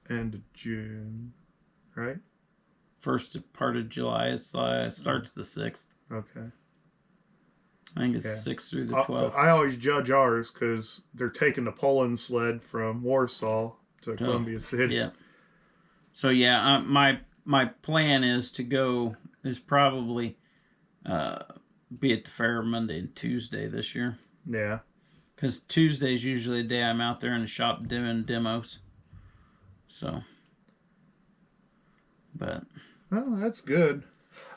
end of June, right? First part of July, it starts the 6th. Okay. I think it's Okay. 6th through the 12th. I always judge ours because they're taking the Poland sled from Warsaw to Columbia City. Yeah. So yeah, my plan is probably be at the fair Monday and Tuesday this year. Yeah. Because Tuesday's usually the day I'm out there in the shop doing demos. So. But. Oh, that's good.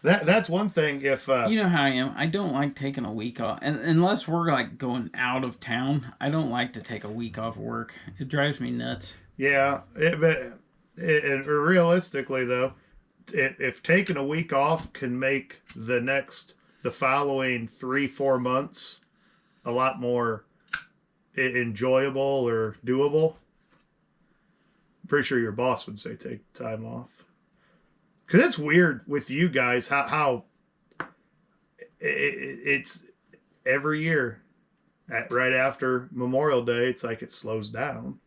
That's one thing. If You know how I am. I don't like taking a week off, and unless we're like going out of town, I don't like to take a week off work. It drives me nuts. yeah, and realistically though, if taking a week off can make the following 3-4 months a lot more enjoyable or doable, I'm pretty sure your boss would say take time off. Because it's weird with you guys how it's every year right after Memorial Day, it's like it slows down.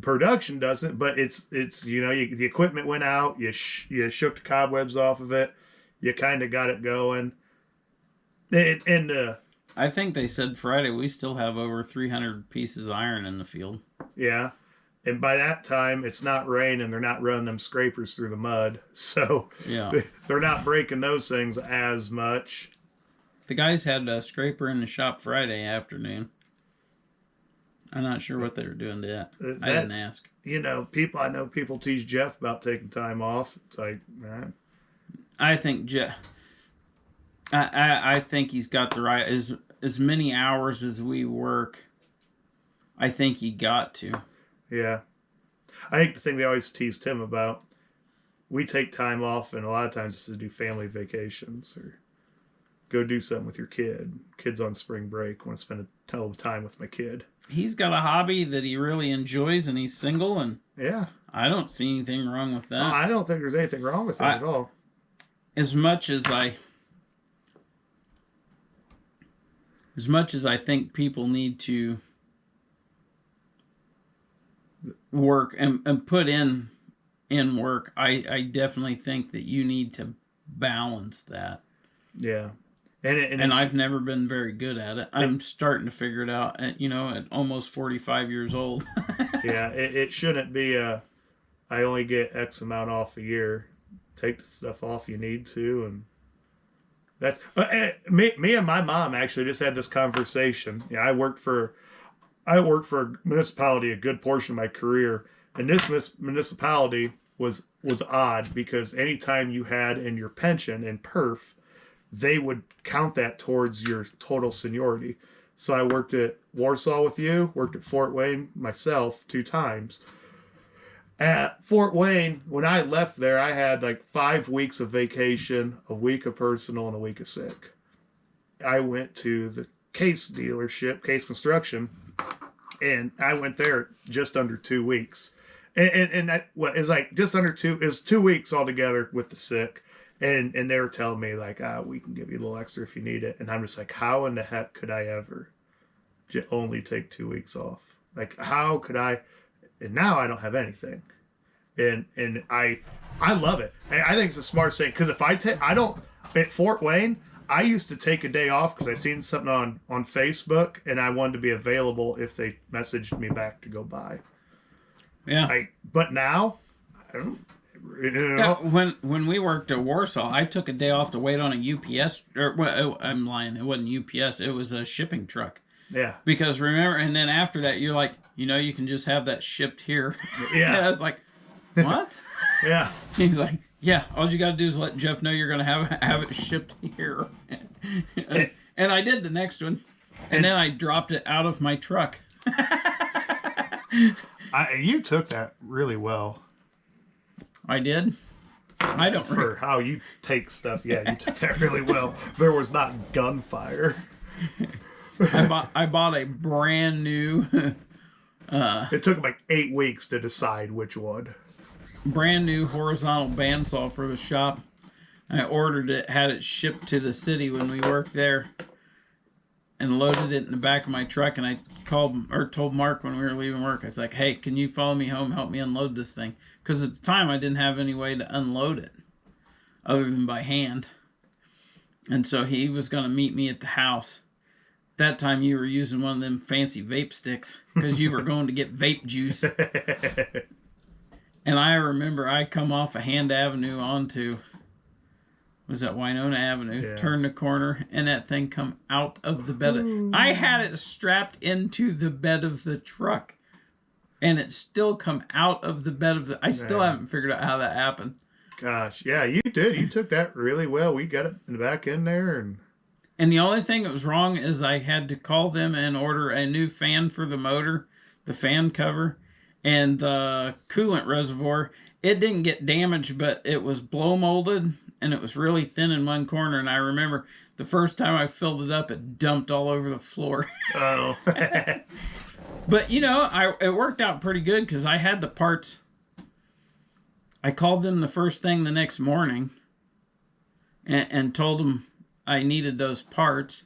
Production doesn't, but it's the equipment went out, you shook the cobwebs off of it, you kind of got it going. And I think they said Friday we still have over 300 pieces of iron in the field. yeah. And by that time, it's not rain and they're not running them scrapers through the mud. So Yeah. they're not breaking those things as much. The guys had a scraper in the shop Friday afternoon. I'm not sure what they were doing to that. I didn't ask. You know, I know people tease Jeff about taking time off. It's like, man. I think Jeff. I think he's got the right as many hours as we work. I think he got to. Yeah, I think the thing they always teased him about. We take time off, and a lot of times it's to do family vacations or go do something with your kid. Kid's on spring break. Want to spend a ton of time with my kid. He's got a hobby that he really enjoys, and he's single, and yeah, I don't see anything wrong with that. No, I don't think there's anything wrong with it at all. As much as I think people need to work and put in work, I definitely think that you need to balance that. Yeah. And I've never been very good at it. I'm starting to figure it out at almost 45 years old. Yeah, it shouldn't be I only get X amount off a year. Take the stuff off you need to, and that's me and my mom actually just had this conversation. Yeah, I worked for a municipality a good portion of my career, and this municipality was odd because anytime you had in your pension in perf, they would count that towards your total seniority. So I worked at Warsaw with you, worked at Fort Wayne myself 2 times. At Fort Wayne, when I left there, I had like 5 weeks of vacation, a week of personal, and a week of sick. I went to the Case dealership, Case Construction, and I went there just under 2 weeks. And that is like just under 2 is 2 weeks altogether with the sick. And they were telling me like, we can give you a little extra if you need it. And I'm just like, how in the heck could I ever only take 2 weeks off? Like, how could I? And now I don't have anything. And I love it. I think it's the smartest thing. Because if at Fort Wayne, I used to take a day off because I seen something on Facebook and I wanted to be available if they messaged me back to go by. Yeah. But now, I don't. When we worked at Warsaw, I took a day off to wait on a UPS. I'm lying. It wasn't UPS. It was a shipping truck. Yeah. Because remember, and then after that, you're like, you can just have that shipped here. Yeah. I was like, what? Yeah. He's like, yeah. All you got to do is let Jeff know you're going to have it shipped here. And I did the next one, and then I dropped it out of my truck. You took that really well. I did. I don't for how you take stuff. Yeah, you took that really well. There was not gunfire. I bought a brand new. It took like 8 weeks to decide which one. Brand new horizontal bandsaw for the shop. I ordered it, had it shipped to the city when we worked there, and loaded it in the back of my truck. And I told Mark when we were leaving work, I was like, "Hey, can you follow me home? Help me unload this thing." Because at the time I didn't have any way to unload it other than by hand. And so he was going to meet me at the house. That time you were using one of them fancy vape sticks because you were going to get vape juice. And I remember I come off of Hand Avenue onto, was that Winona Avenue, yeah. Turn the corner, and that thing come out of the bed. I had it strapped into the bed of the truck. And it still come out of the bed of the... I still haven't figured out how that happened. Gosh, yeah, you did. You took that really well. We got it in the back in there. And the only thing that was wrong is I had to call them and order a new fan for the motor, the fan cover, and the coolant reservoir. It didn't get damaged, but it was blow molded, and it was really thin in one corner. And I remember the first time I filled it up, it dumped all over the floor. Oh. But, it worked out pretty good because I had the parts. I called them the first thing the next morning and told them I needed those parts.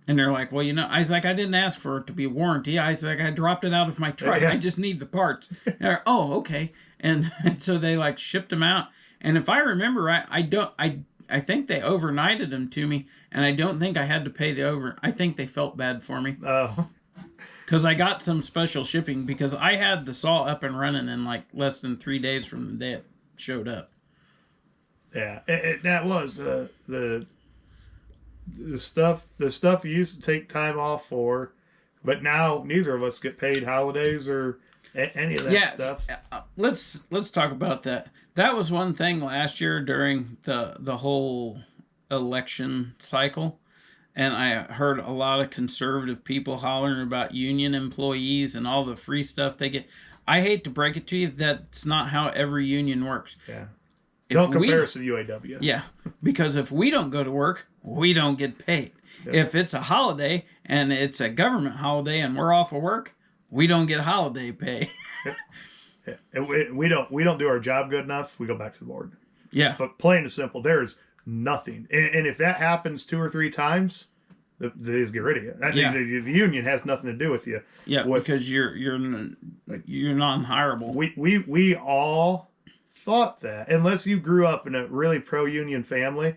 And they're like, well, I was like, I didn't ask for it to be a warranty. I was like, I dropped it out of my truck. Yeah. I just need the parts. They're like, oh, okay. And so they shipped them out. And if I remember right, I think they overnighted them to me. And I don't think I had to pay I think they felt bad for me. Oh. Because I got some special shipping because I had the saw up and running in less than 3 days from the day it showed up. Yeah, that was the the stuff you used to take time off for, but now neither of us get paid holidays or any of that Yeah, stuff. let's talk about that. That was one thing last year during the whole election cycle, and I heard a lot of conservative people hollering about union employees and all the free stuff they get. I hate to break it to you, that's not how every union works. Yeah. If Don't we- compare us to UAW. Yeah, because if we don't go to work, we don't get paid. Yeah. If it's a holiday and it's a government holiday and we're off of work, we don't get holiday pay. And we don't do our job good enough, we go back to the board. Yeah, But plain and simple, there's nothing. And if that happens 2 or 3 times, they just get rid of you. Yeah. The union has nothing to do with you. yeah, What- because you're non-hireable. We all thought that, unless you grew up in a really pro-union family,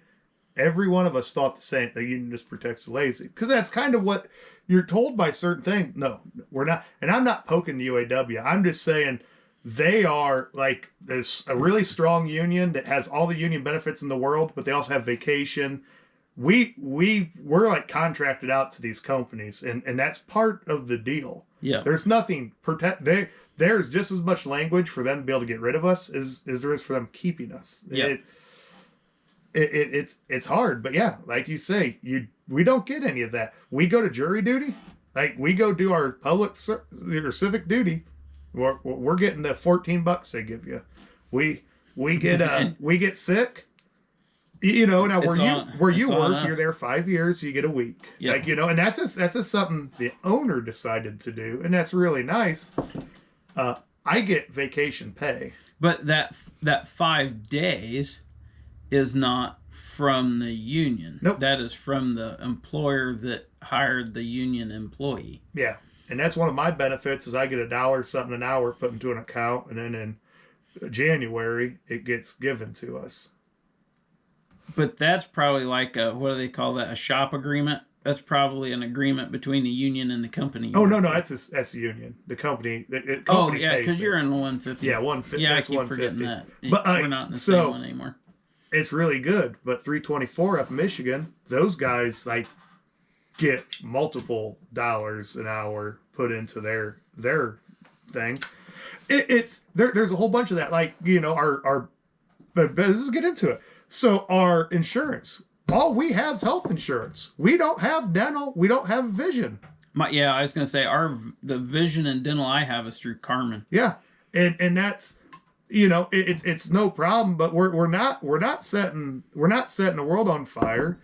every one of us thought the same. The union just protects the lazy, because that's kind of what you're told by certain things. No, we're not. And I'm not poking the UAW. I'm just saying they are like, there's a really strong union that has all the union benefits in the world, but they also have vacation. We're like contracted out to these companies, and that's part of the deal. Yeah, There's nothing there's just as much language for them to be able to get rid of us as there is for them keeping us. Yeah. It's hard, but yeah, like you say, we don't get any of that. We go to jury duty, like we go do our public or civic duty. We're getting the $14 they give you. We get sick. Now It's where you it's on work, us. you're there 5 years, you get a week. Yeah. And that's just something the owner decided to do, and that's really nice. I get vacation pay. but that 5 days is not from the union. Nope. That is from the employer that hired the union employee. Yeah, and that's one of my benefits is I get $1 something an hour put into an account, and then in January it gets given to us. But that's probably like what do they call that? A shop agreement. That's probably an agreement between the union and the company. Oh no, that's the union. The company. The Oh company yeah, pays because it. you're in the 150. Yeah, 150. Yeah, I that's keep 150. forgetting that. But, We're not in the same one anymore. It's really good, but 324 up in Michigan, those guys like get multiple dollars an hour put into their thing. There's a whole bunch of that. Like our but let's get into it. So our insurance, all we have is health insurance. We don't have dental. We don't have vision. I was gonna say the vision and dental I have is through Carmen. Yeah, and that's it's no problem. But we're not setting the world on fire.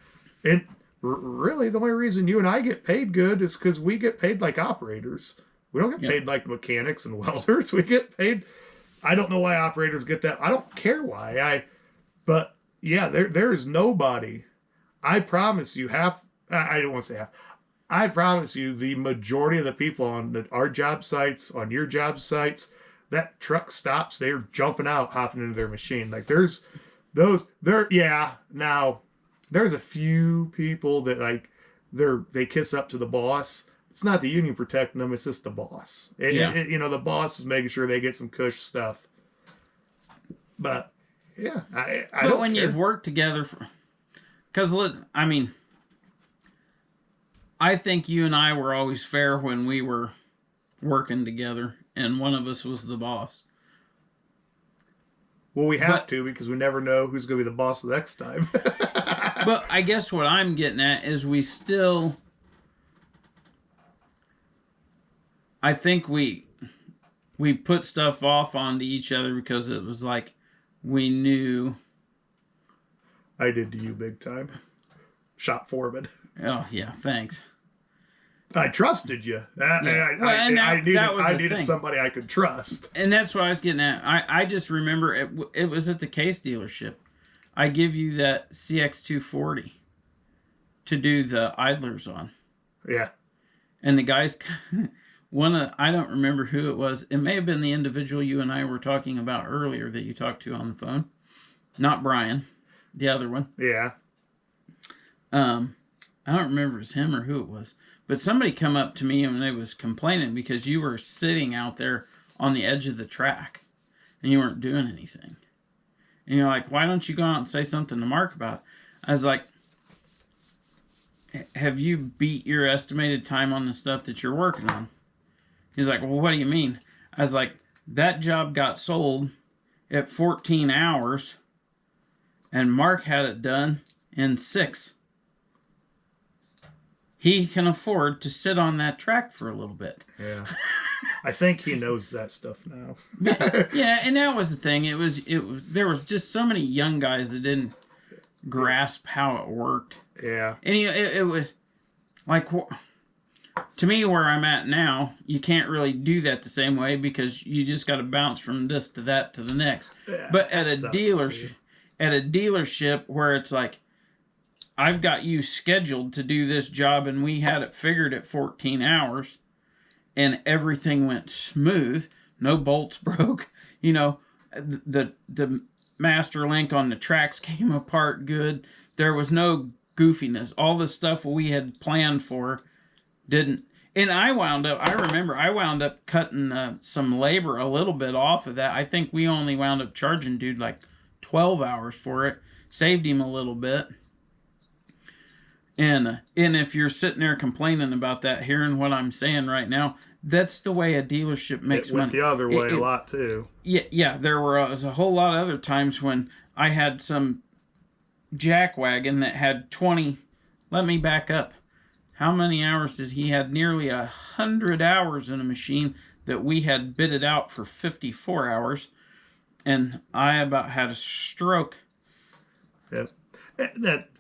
And really, the only reason you and I get paid good is because we get paid like operators. We don't get paid like mechanics and welders. We get paid. I don't know why operators get that. I don't care why. But yeah, there is nobody. I promise you, I don't want to say half. I promise you, the majority of the people on our job sites, on your job sites, that truck stops, they're jumping out, hopping into their machine. Like now there's a few people that like they kiss up to the boss. It's not the union protecting them, it's just the boss. The boss is making sure they get some cush stuff. But yeah, I But don't when care. you've worked together, because I think you and I were always fair when we were working together, and one of us was the boss. Well, we have to, because we never know who's going to be the boss the next time. But I guess what I'm getting at is I think we put stuff off onto each other because it was like we knew. I did to you big time. Shop foreman. Oh yeah, thanks. I trusted you. that was I the needed thing. somebody I could trust. And that's what I was getting at. I just remember it was at the Case dealership. I give you that CX240 to do the idlers on. Yeah. And the guys, I don't remember who it was. It may have been the individual you and I were talking about earlier that you talked to on the phone. Not Brian, the other one. Yeah. I don't remember if it was him or who it was. But somebody come up to me and they was complaining because you were sitting out there on the edge of the track and you weren't doing anything. And you're like, why don't you go out and say something to Mark about it? I was like, have you beat your estimated time on the stuff that you're working on? He's like, well, what do you mean? I was like, that job got sold at 14 hours, and Mark had it done in 6. He can afford to sit on that track for a little bit. Yeah. I think he knows that stuff now. Yeah, and that was the thing. It was there was just so many young guys that didn't grasp how it worked. Yeah. And it was like, to me, where I'm at now, you can't really do that the same way because you just got to bounce from this to that to the next. Yeah, but at a too. dealership where it's like, I've got you scheduled to do this job, and we had it figured at 14 hours, and everything went smooth. No bolts broke. You know, the master link on the tracks came apart good. There was no goofiness. All the stuff we had planned for didn't. And I remember I wound up cutting some labor a little bit off of that. I think we only wound up charging dude like 12 hours for it. Saved him a little bit. And if you're sitting there complaining about that, hearing what I'm saying right now, that's the way a dealership makes money. It went the other way a lot too. Yeah. There was a whole lot of other times when I had some jackwagon that had 20. Let me back up. How many hours did he had? Nearly 100 hours in a machine that we had bidded out for 54 hours, and I about had a stroke. Yep.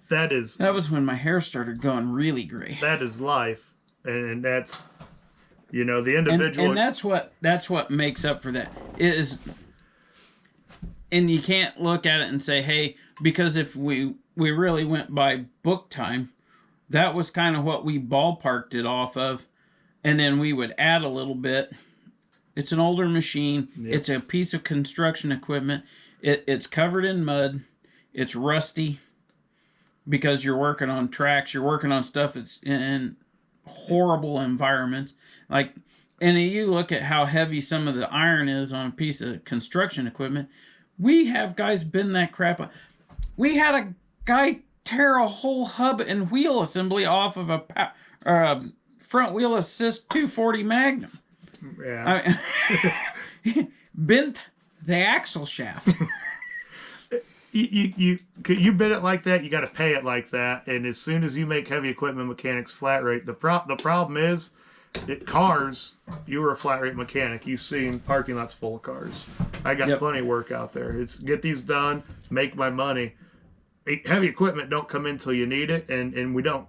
That was when my hair started going really gray. That is life, and that's, you know, the individual. And that's what makes up for that is, and you can't look at it and say, hey, because if we really went by book time, that was kind of what we ballparked it off of, and then we would add a little bit. It's an older machine. Yep. It's a piece of construction equipment. It's covered in mud. It's rusty. Because you're working on tracks, you're working on stuff that's in horrible environments. Like, and you look at how heavy some of the iron is on a piece of construction equipment. We have guys bend that crap. We had a guy tear a whole hub and wheel assembly off of a front wheel assist 240 Magnum. Yeah. Bent the axle shaft. You bid it like that, you got to pay it like that, and as soon as you make heavy equipment mechanics flat rate, the problem is, cars, you were a flat rate mechanic. You've seen parking lots full of cars. I got plenty of work out there. It's get these done, make my money. Heavy equipment don't come in until you need it, and we don't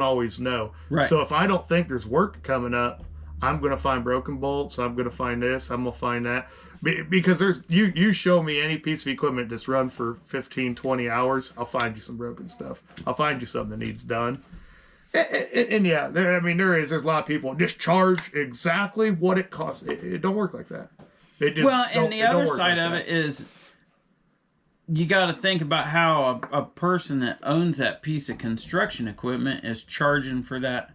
always know. Right. So if I don't think there's work coming up, I'm gonna find broken bolts. I'm gonna find this. I'm gonna find that. Because there's you show me any piece of equipment that's run for 15, 20 hours, I'll find you some broken stuff. I'll find you something that needs done. And yeah, there's a lot of people just charge exactly what it costs. It don't work like that. And the other side of it is you got to think about how a person that owns that piece of construction equipment is charging for that.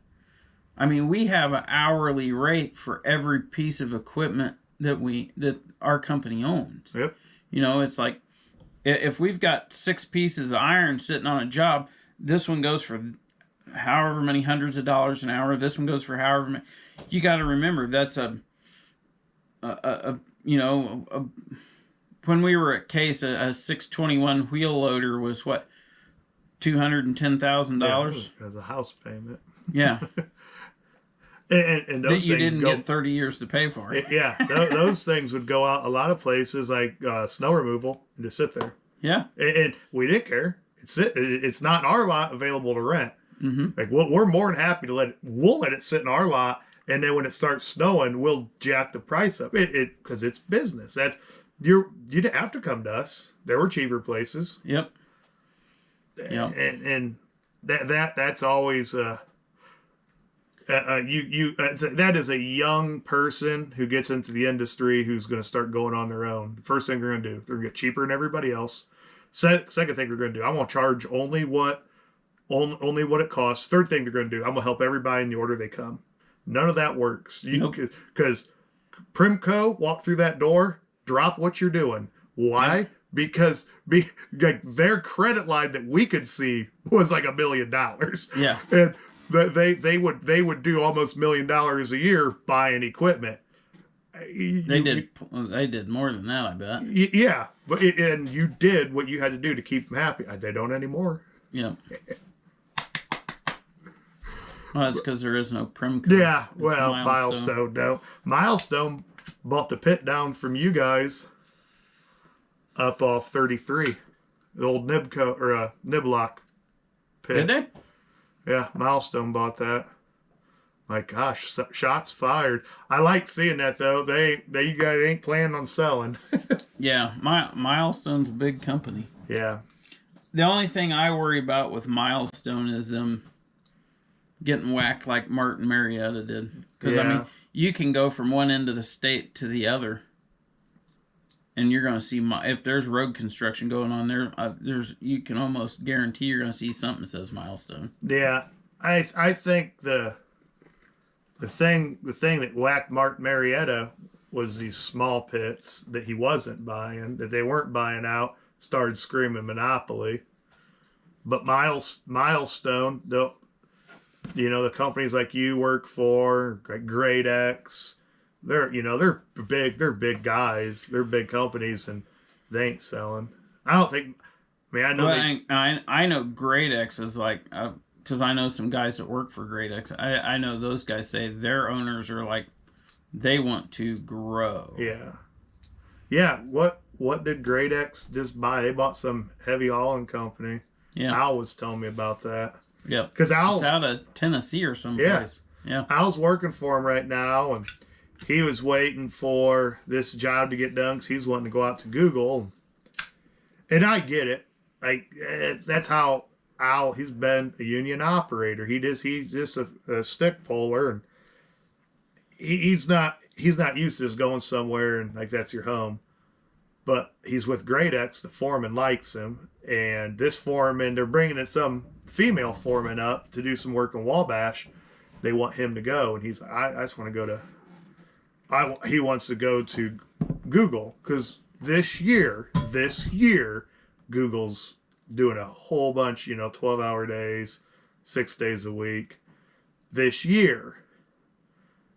I mean, we have an hourly rate for every piece of equipment that our company owns. Yep. You know, it's like if we've got 6 pieces of iron sitting on a job, this one goes for however many hundreds of dollars an hour. This one goes for however many. You got to remember that's when we were at Case, a 621 wheel loader was what, $210,000. Yeah, as a house payment. Yeah. And those that you didn't get 30 years to pay for it. Yeah, those things would go out a lot of places like snow removal and just sit there. Yeah. And we didn't care. It's not in our lot available to rent. Mm-hmm. Like we're more than happy to we'll let it sit in our lot, and then when it starts snowing, we'll jack the price up. Because it's business. You didn't have to come to us. There were cheaper places. Yep. And that's always that is a young person who gets into the industry who's going to start going on their own. First thing they're going to do, they're going to get cheaper than everybody else. Second thing they're going to do, I'm going to charge only what it costs. Third thing they're going to do, I'm going to help everybody in the order they come. None of that works. Because Primco, walk through that door, drop what you're doing. Why? because like their credit line that we could see was like $1 million. Yeah. And they would do almost $1 million a year buying equipment. They did more than that, I bet. Yeah, but and you did what you had to do to keep them happy. They don't anymore. Yeah. Well, that's because there is no Primco. Yeah, It's well, Milestone. No, Milestone bought the pit down from you guys up off 33, the old Nibco or Niblock pit. Did they? Yeah, Milestone bought that. My gosh, shots fired. I like seeing that though. You guys ain't planning on selling. Yeah, Milestone's a big company. Yeah. The only thing I worry about with Milestone is them getting whacked like Martin Marietta did. Because I mean, you can go from one end of the state to the other, and you're going to see if there's road construction going on there. You can almost guarantee you're going to see something that says Milestone. Yeah, I think the thing that whacked Martin Marietta was these small pits that he wasn't buying, that they weren't buying out, started screaming monopoly. But Milestone, the companies like you work for, like Great X, they're big guys, they're big companies, and they ain't selling. I don't think. I mean, I know. Well, I know Great X is like. Because I know some guys that work for Great X. I know those guys say their owners are like, they want to grow. Yeah. Yeah. What did Great X just buy? They bought some heavy hauling company. Yeah. Al was telling me about that. Yeah. Because Al's out of Tennessee or someplace. Yeah. Al's working for him right now, and he was waiting for this job to get done because he's wanting to go out to Google. And I get it. Like that's how Al, he's been a union operator. He's just a stick puller, and he's not used to just going somewhere and like that's your home. But he's with Great X. The foreman likes him, and this foreman, they're bringing in some female foreman up to do some work in Wabash. They want him to go, and he's I just want to go to. He wants to go to Google because this year Google's doing a whole bunch, 12-hour days, 6 days a week. This year.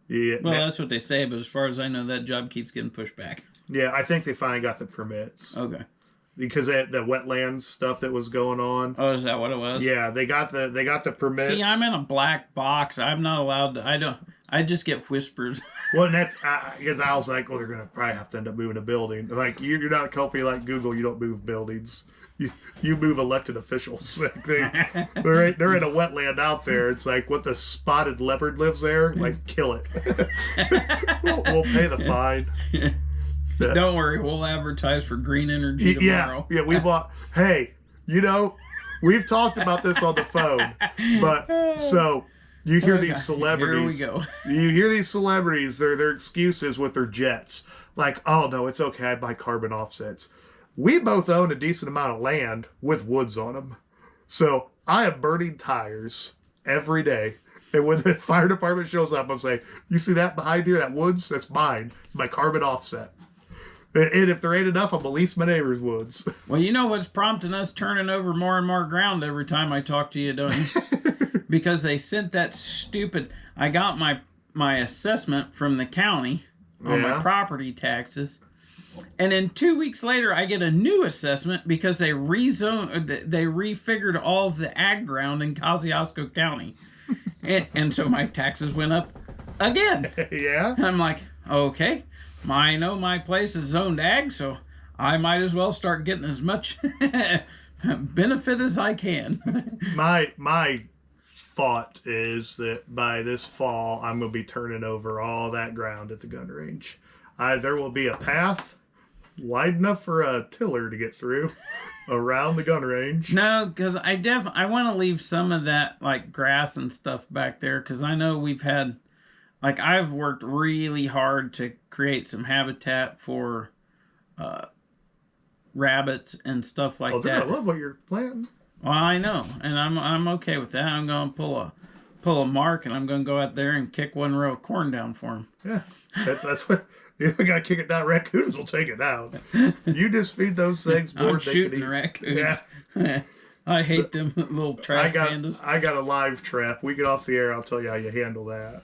Yeah. Well, that's what they say, but as far as I know, that job keeps getting pushed back. Yeah, I think they finally got the permits. Okay. Because of the wetlands stuff that was going on. Oh, is that what it was? Yeah, they got the permits. See, I'm in a black box. I'm not allowed to. I just get whispers. Well, and that's because I was like, well, they're gonna probably have to end up moving a building. Like you're not a company like Google. You don't move buildings. You move elected officials. Like they're in a wetland out there. It's like what the spotted leopard lives there. Like kill it. we'll pay the fine. Don't worry, we'll advertise for green energy tomorrow. Yeah, we bought. Hey, we've talked about this on the phone, but so you hear these celebrities. Here we go. You hear these celebrities. Their excuses with their jets, like, oh no, it's okay. I buy carbon offsets. We both own a decent amount of land with woods on them, so I am burning tires every day. And when the fire department shows up, I'm saying, "You see that behind here? That woods? That's mine. It's my carbon offset." And if there ain't enough, I'll lease my neighbor's woods. Well, you know what's prompting us turning over more and more ground every time I talk to you, don't you? Because they sent that stupid... I got my assessment from the county on my property taxes. And then 2 weeks later, I get a new assessment because they refigured all of the ag ground in Kosciuszko County. and so my taxes went up again. Yeah? And I'm like, okay. I know my place is zoned ag, so I might as well start getting as much benefit as I can. My thought is that by this fall, I'm going to be turning over all that ground at the gun range. There will be a path wide enough for a tiller to get through around the gun range. No, because I want to leave some of that like grass and stuff back there, because I know we've had... Like, I've worked really hard to create some habitat for rabbits and stuff like that. I love what you're planting. Well, I know, and I'm okay with that. I'm going to pull a mark, and I'm going to go out there and kick one row of corn down for them. Yeah, that's what. You gotta kick it down. Raccoons will take it down. You just feed those things more I'm than they can shooting eat. raccoons. Yeah. I hate them little trash pandas. I got a live trap. We get off the air, I'll tell you how you handle that.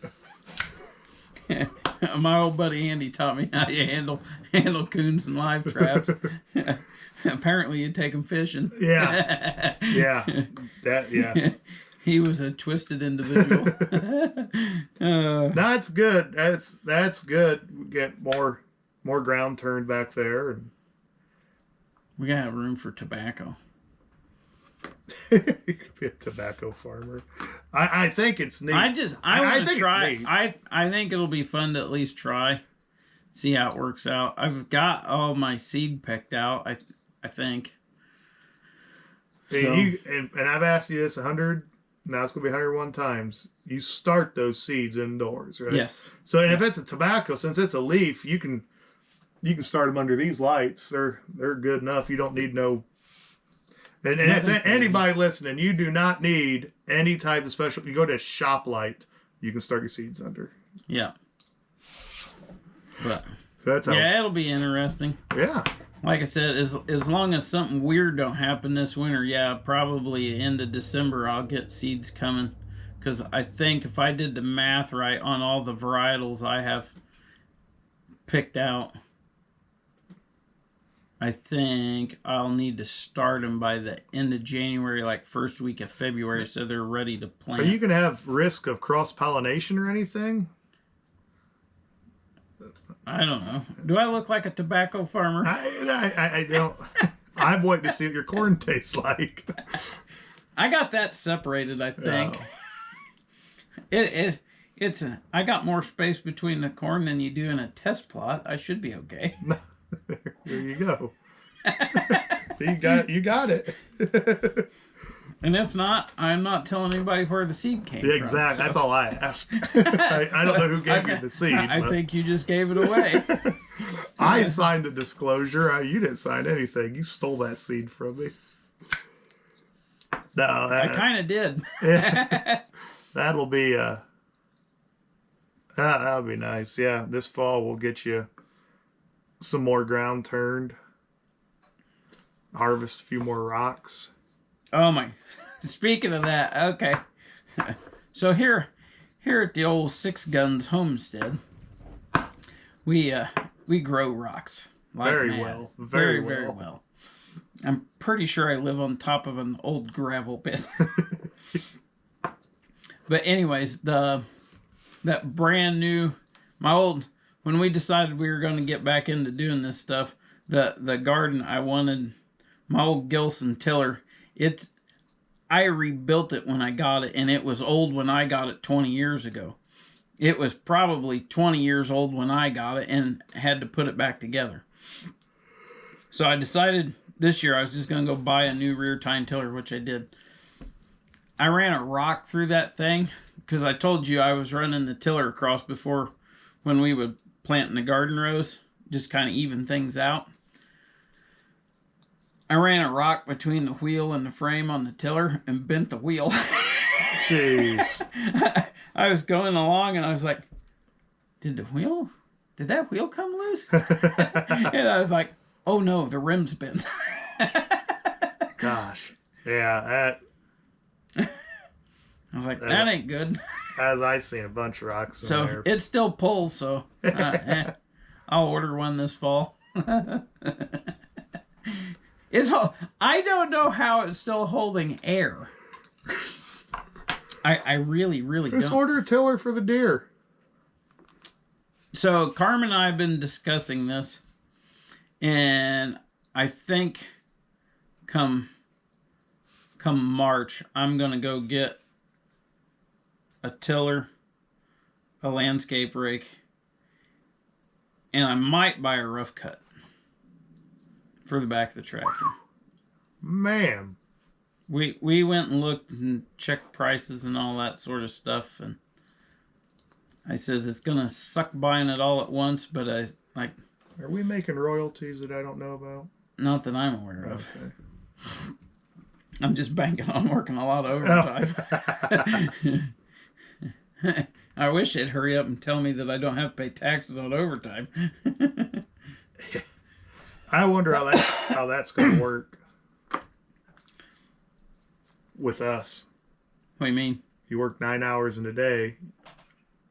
My old buddy Andy taught me how you handle coons and live traps. Apparently, you take them fishing. Yeah. Yeah. He was a twisted individual. That's good. That's good. We get more ground turned back there, and We gotta have room for tobacco. you could be a tobacco farmer. I think it's neat. I want to think try. it's neat. I think it'll be fun to at least try, see how it works out. I've got all my seed picked out. I think. So, And I've asked you this 100. Now it's gonna be 101 times. You start those seeds indoors, right? yes. So, and if it's a tobacco, since it's a leaf, you can start them under these lights. They're good enough. You don't need no. And it's anybody listening. You do not need any type of special. You go to a shop light. You can start your seeds under. Yeah. But That's how. yeah, it'll be interesting. Yeah. Like I said, as long as something weird don't happen this winter, yeah, probably end of December I'll get seeds coming. Because I think if I did the math right on all the varietals I have picked out, I think I'll need to start them by the end of January, like first week of February, so they're ready to plant. Are you gonna have risk of cross pollination or anything? I don't know. Do I look like a tobacco farmer? I don't. I'm waiting to see what your corn tastes like. I got that separated, I think. Oh. It's I got more space between the corn than you do in a test plot. I should be okay. There you go. you got it. And if not, I'm not telling anybody where the seed came from. Exactly. So That's all I ask. I don't know who gave you the seed. I but think you just gave it away. I signed the disclosure. You didn't sign anything. You stole that seed from me. No, I kind of did. that'll be that'll be nice. Yeah, this fall we'll get you some more ground turned. Harvest a few more rocks. Oh my! Speaking of that, okay. So here at the old Six Guns homestead, we grow rocks like Very mad. well. Very well. I'm pretty sure I live on top of an old gravel pit. But anyways, that brand new, when we decided we were going to get back into doing this stuff, the garden I wanted, my old Gilson tiller, I rebuilt it when I got it, and it was old when I got it 20 years ago. It was probably 20 years old when I got it and had to put it back together. So I decided this year I was just going to go buy a new rear tine tiller, which I did. I ran a rock through that thing because I told you I was running the tiller across before when we would plant in the garden rows, just kind of even things out. I ran a rock between the wheel and the frame on the tiller and bent the wheel. Jeez. I was going along and I was like, did that wheel come loose? And I was like, oh no, the rim's bent. Gosh. Yeah, I was like, that ain't good. as I seen a bunch of rocks in So there. it still pulls, so I'll order one this fall. I don't know how it's still holding air. I really Just don't. order a tiller for the deer. So Carmen and I have been discussing this, and I think come March, I'm gonna go get a tiller, a landscape rake, and I might buy a rough cut for the back of the tractor. Man. We went and looked and checked prices and all that sort of stuff, and I says it's gonna suck buying it all at once, but I like. Are we making royalties that I don't know about? Not that I'm aware of. Okay. I'm just banking on working a lot of overtime. I wish they'd hurry up and tell me that I don't have to pay taxes on overtime. I wonder how that's going to work with us. What do you mean? You work 9 hours in a day.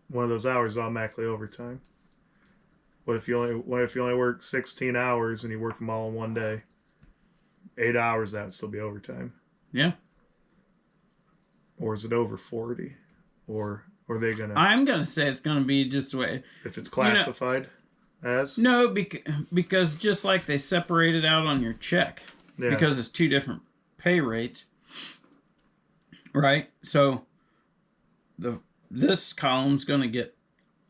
One of those hours is automatically overtime. What if you only work 16 hours and you work them all in one day? 8 hours, that would still be overtime. Yeah. Or is it over 40? Or are they gonna? I'm gonna say it's gonna be just the way. If it's classified as? No, because just like they separate it out on your check, Yeah. because it's two different pay rates, right? So this column's gonna get.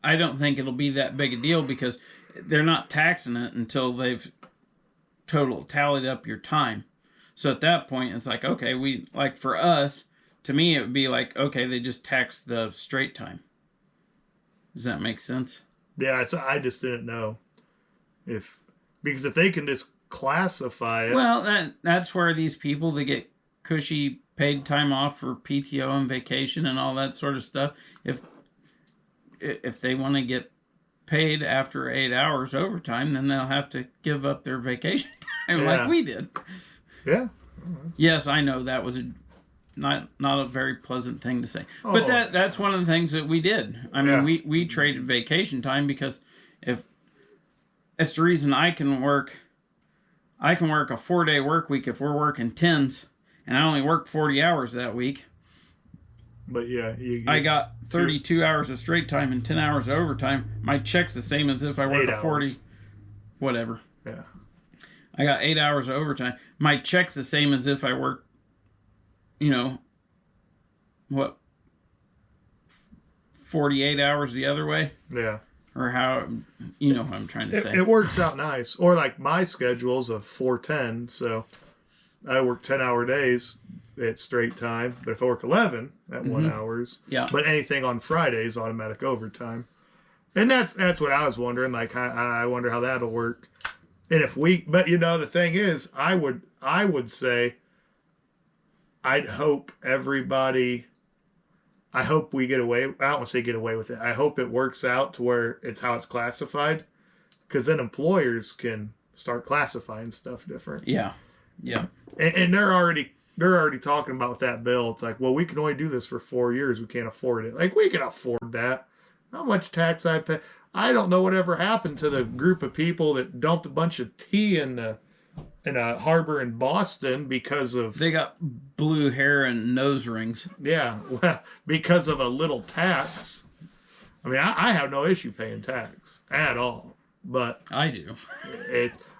I don't think it'll be that big a deal because they're not taxing it until they've tallied up your time. So at that point, it's like, okay, for us, to me, it would be like, okay, they just tax the straight time. Does that make sense? Yeah, I just didn't know because if they can just classify it. Well, that's where these people that get cushy paid time off for PTO and vacation and all that sort of stuff, if they want to get paid after 8 hours overtime, then they'll have to give up their vacation time like we did. Yeah. Yes, I know that was not a very pleasant thing to say, but that's one of the things that we did. I mean, we traded vacation time because if it's the reason I can work a 4-day work week if we're working 10s, and I only work 40 hours that week. But yeah, I got 32 hours of straight time and 10 hours of overtime. My check's the same as if I work a 40, whatever. Yeah. I got 8 hours of overtime. My check's the same as if I work, 48 hours the other way? Yeah. Or how, what I'm trying to say. It works out nice. Or like my schedule's a 4-10, so I work 10-hour days at straight time. But if I work 11 at 1 hours, Yeah. But anything on Friday is automatic overtime. And that's what I was wondering. Like, I wonder how that'll work. And but the thing is, I would say, I'd hope everybody. I hope we get away. I don't want to say get away with it. I hope it works out to where it's how it's classified, because then employers can start classifying stuff different. Yeah, yeah. And they're already talking about with that bill. It's like, well, we can only do this for 4 years. We can't afford it. Like, we can afford that. How much tax I pay? I don't know whatever happened to the group of people that dumped a bunch of tea in a harbor in Boston because of... They got blue hair and nose rings. Yeah, well, because of a little tax. I mean, I have no issue paying tax at all, but I do.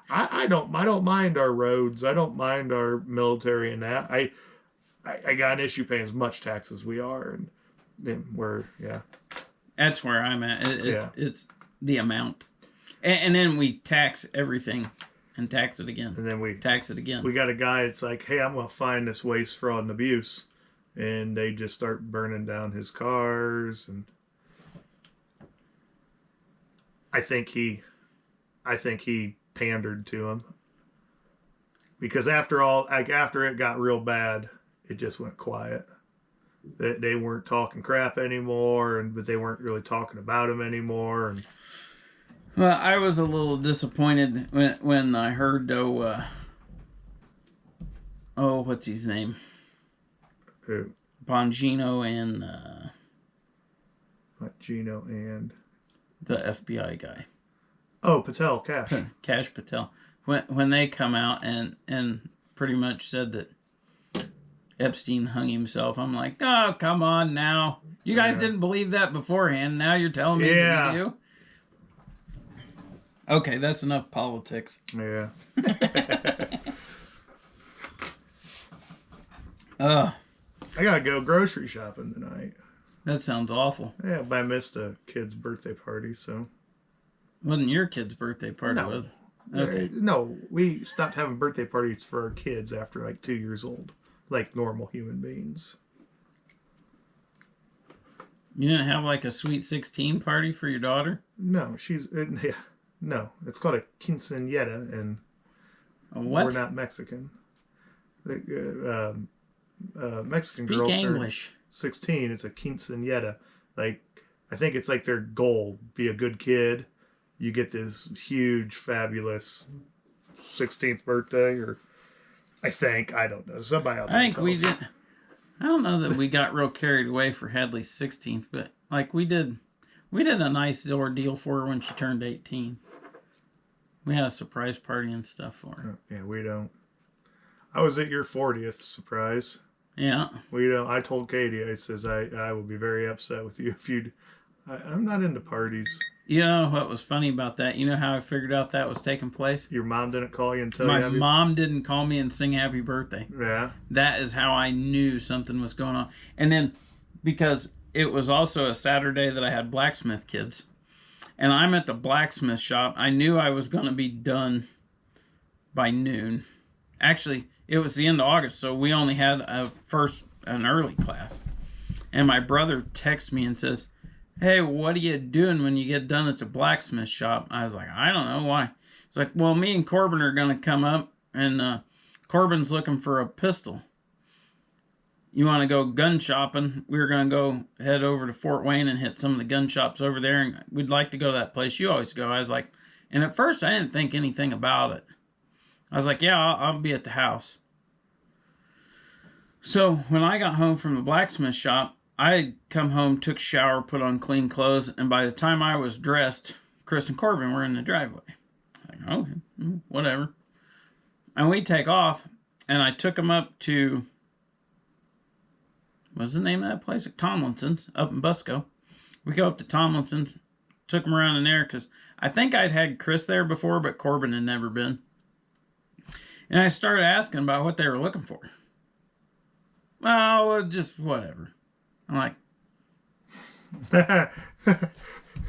I don't mind our roads. I don't mind our military and that. I got an issue paying as much tax as we are, and then That's where I'm at. It's the amount, and then we tax everything. And tax it again. And then we tax it again. We got a guy that's like, hey, I'm going to find this waste, fraud, and abuse. And they just start burning down his cars. And I think he pandered to him. Because after it got real bad, it just went quiet. They weren't talking crap anymore, but they weren't really talking about him anymore. And well, I was a little disappointed when I heard what's his name? Who? Bongino and What, Gino and the FBI guy. Oh, Patel, Kash Patel. When they come out and pretty much said that Epstein hung himself, I'm like, oh, come on now. You guys didn't believe that beforehand. Now you're telling me that you do? Okay, that's enough politics. Yeah. I gotta go grocery shopping tonight. That sounds awful. Yeah, but I missed a kid's birthday party, so. Wasn't your kid's birthday party, was it? Okay. No, we stopped having birthday parties for our kids after like 2 years old, like normal human beings. You didn't have like a sweet 16 party for your daughter? No, no, it's called a quinceañera, and what? We're not Mexican. Mexican Speak girl English. turns 16. It's a quinceañera. Like I think it's like their goal: be a good kid. You get this huge, fabulous 16th birthday, or I don't know. Somebody out I there think tell we us. did. I don't know that we got real carried away for Hadley's 16th, but like we did a nice ordeal for her when she turned 18. We had a surprise party and stuff for her. Yeah, we don't. I was at your 40th surprise. Yeah. We don't. I told Katie, I says, I will be very upset with you if you. I'm not into parties. You know what was funny about that? You know how I figured out that was taking place? Your mom didn't call you and tell My you. mom didn't call me and sing happy birthday. Yeah. That is how I knew something was going on. And then because it was also a Saturday that I had blacksmith kids, and I'm at the blacksmith shop, I knew I was going to be done by noon. Actually, it was the end of August, so we only had an early class. And my brother texts me and says, "Hey, what are you doing when you get done at the blacksmith shop?" I was like, "I don't know why." He's like, "Well, me and Corbin are going to come up, and Corbin's looking for a pistol. You want to go gun shopping? We're going to go head over to Fort Wayne and hit some of the gun shops over there, and we'd like to go to that place you always go." I was like, and at first I didn't think anything about it. I was like, "Yeah, I'll be at the house." So when I got home from the blacksmith shop, I come home, took a shower, put on clean clothes, and by the time I was dressed, Chris and Corbin were in the driveway. Like, oh, whatever. And we take off, and I took them up to, what's the name of that place? Tomlinson's, up in Busco. We go up to Tomlinson's, took them around in there, because I think I'd had Chris there before, but Corbin had never been. And I started asking about what they were looking for. Well, just whatever. I'm like,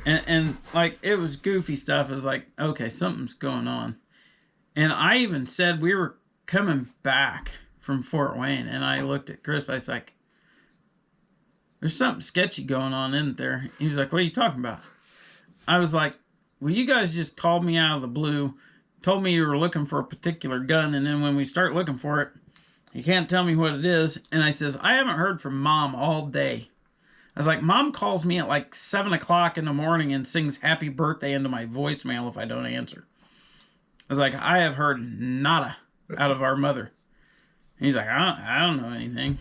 and like, it was goofy stuff. It was like, okay, something's going on. And I even said we were coming back from Fort Wayne, and I looked at Chris. I was like, "There's something sketchy going on, isn't there?" He was like, "What are you talking about?" I was like, "Well, you guys just called me out of the blue, told me you were looking for a particular gun, and then when we start looking for it, you can't tell me what it is." And I says, "I haven't heard from Mom all day." I was like, "Mom calls me at like 7 o'clock in the morning and sings happy birthday into my voicemail if I don't answer." I was like, "I have heard nada out of our mother." And he's like, I don't know anything."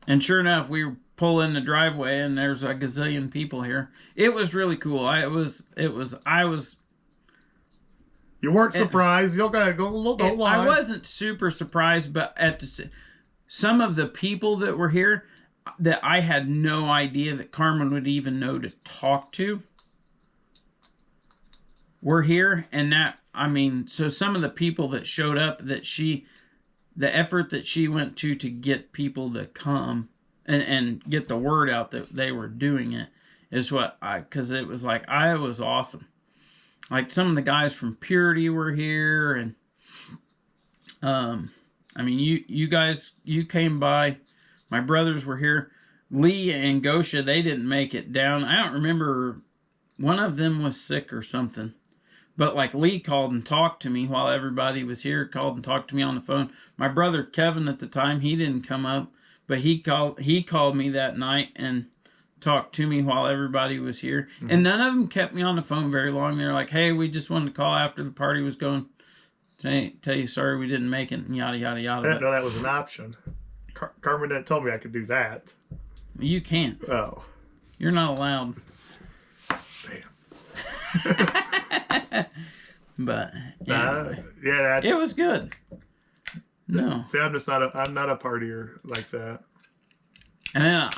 And sure enough, we pull in the driveway and there's a gazillion people here. It was really cool. I was You weren't surprised. You'll gotta go. Don't lie. I wasn't super surprised, but some of the people that were here that I had no idea that Carmen would even know to talk to were here. And so some of the people that showed up, the effort that she went to get people to come and get the word out that they were doing it is because it was like, I was awesome. Like, some of the guys from Purity were here, and you guys, you came by. My brothers were here. Lee and Gosha, they didn't make it down. I don't remember. One of them was sick or something. But like, Lee called and talked to me while everybody was here, called and talked to me on the phone. My brother Kevin at the time, he didn't come up, but he called me that night and talked to me while everybody was here. Mm-hmm. And none of them kept me on the phone very long. They're like, "Hey, we just wanted to call after the party was going. Tell you sorry we didn't make it," and yada, yada, yada. I didn't know that was an option. Carmen didn't tell me I could do that. You can't. Oh. You're not allowed. Damn. But anyway, yeah, it was good. No. See, I'm not a partier like that. And then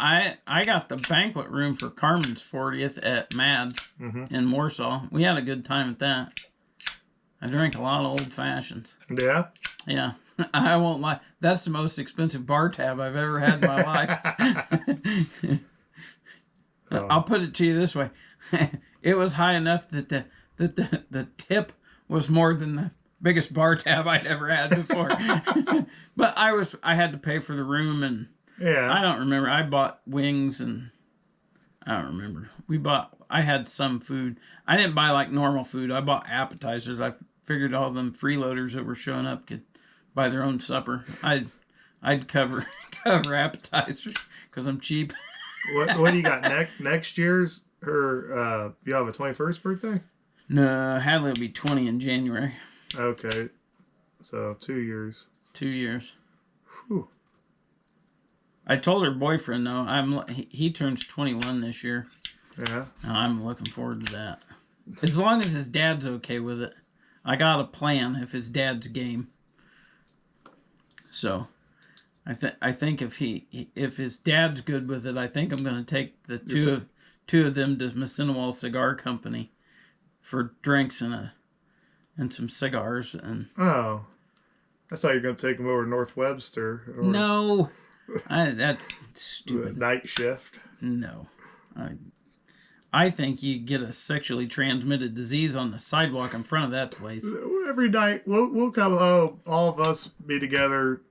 I got the banquet room for Carmen's 40th at Mad's in Warsaw. We had a good time at that. I drank a lot of old fashions. Yeah? Yeah. I won't lie. That's the most expensive bar tab I've ever had in my life. I'll put it to you this way. It was high enough that the tip was more than the biggest bar tab I'd ever had before. But I had to pay for the room, and yeah. I don't remember. I bought wings, and I don't remember. I had some food. I didn't buy like normal food. I bought appetizers. I figured all them freeloaders that were showing up could buy their own supper. I'd cover appetizers because I'm cheap. What do you got next year's her? You have a 21st birthday? No, Hadley will be 20 in January. Okay, so 2 years. 2 years. Whew. I told her boyfriend though. He turns 21 this year. Yeah. I'm looking forward to that. As long as his dad's okay with it. I got a plan if his dad's game. So, I think if his dad's good with it, I think I'm going to take the two of them to Massinawal Cigar Company for drinks and some cigars and. Oh, I thought you were going to take him over to North Webster. Or No, that's stupid. Night shift. No, I think you get a sexually transmitted disease on the sidewalk in front of that place. Every night we'll come home, all of us be together,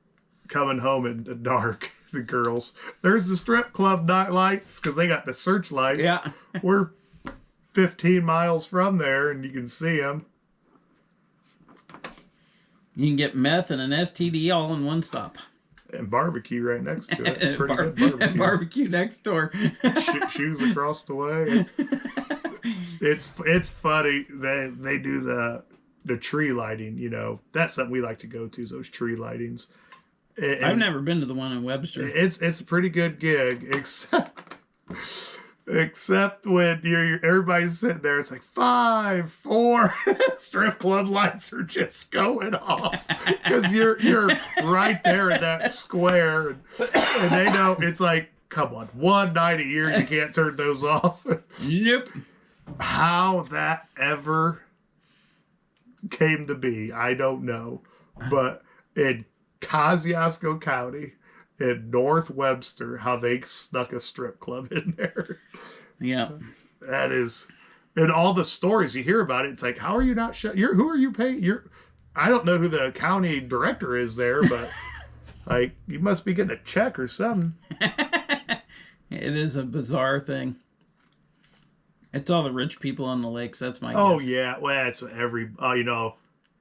coming home in the dark. The girls, there's the strip club night lights because they got the searchlights. Yeah, we're 15 miles from there, and you can see them. You can get meth and an STD all in one stop. And barbecue right next to it. Pretty good barbecue. Barbecue next door. Shoes across the way. It's funny. They do the tree lighting. You know, that's something we like to go to. Is those tree lightings. And I've never been to the one in Webster. It's a pretty good gig, except when everybody's sitting there. It's like 5, 4 strip club lights are just going off because you're right there in that square, and they know it's like, come on, one night a year you can't turn those off. Nope. How that ever came to be, I don't know, but in Kosciuszko County in North Webster, how they snuck a strip club in there. Yeah. That is, and all the stories you hear about it, it's like, how are you not who are you paying? I don't know who the county director is there, but like, you must be getting a check or something. It is a bizarre thing. It's all the rich people on the lakes. That's my Oh, guess. yeah. Well, it's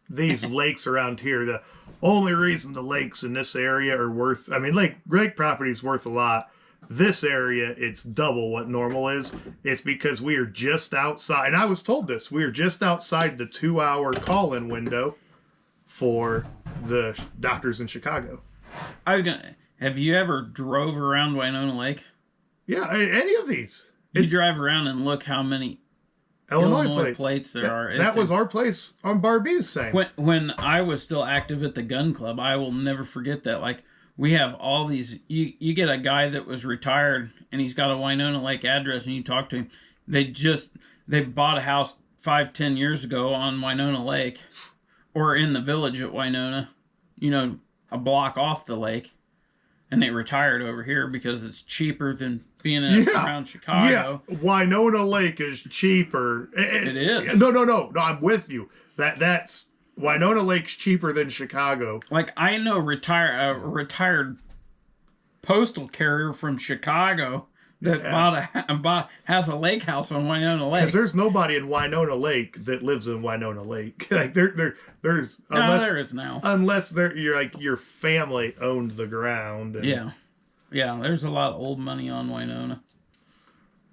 these lakes around here, the only reason the lakes in this area are worth, I mean, lake property is worth a lot. This area, it's double what normal is. It's because we are just outside, and I was told this, we are just outside the 2-hour call-in window for the doctors in Chicago. Have you ever drove around Winona Lake? Yeah, any of these. You drive around and look how many Illinois plates there are. That was our place on Barbu's saying. When I was still active at the gun club, I will never forget that. Like, we have all these, you get a guy that was retired and he's got a Winona Lake address and you talk to him. They bought a house 5-10 years ago on Winona Lake or in the village at Winona, a block off the lake. And they retired over here because it's cheaper than being around Chicago. Yeah, Winona Lake is cheaper. It is. No, I'm with you. That's Winona Lake's cheaper than Chicago. Like, I know a retired postal carrier from Chicago that has a lake house on Winona Lake. Because there's nobody in Winona Lake that lives in Winona Lake. Like there's there is now. Unless you're like your family owned the ground. And, yeah. There's a lot of old money on Winona.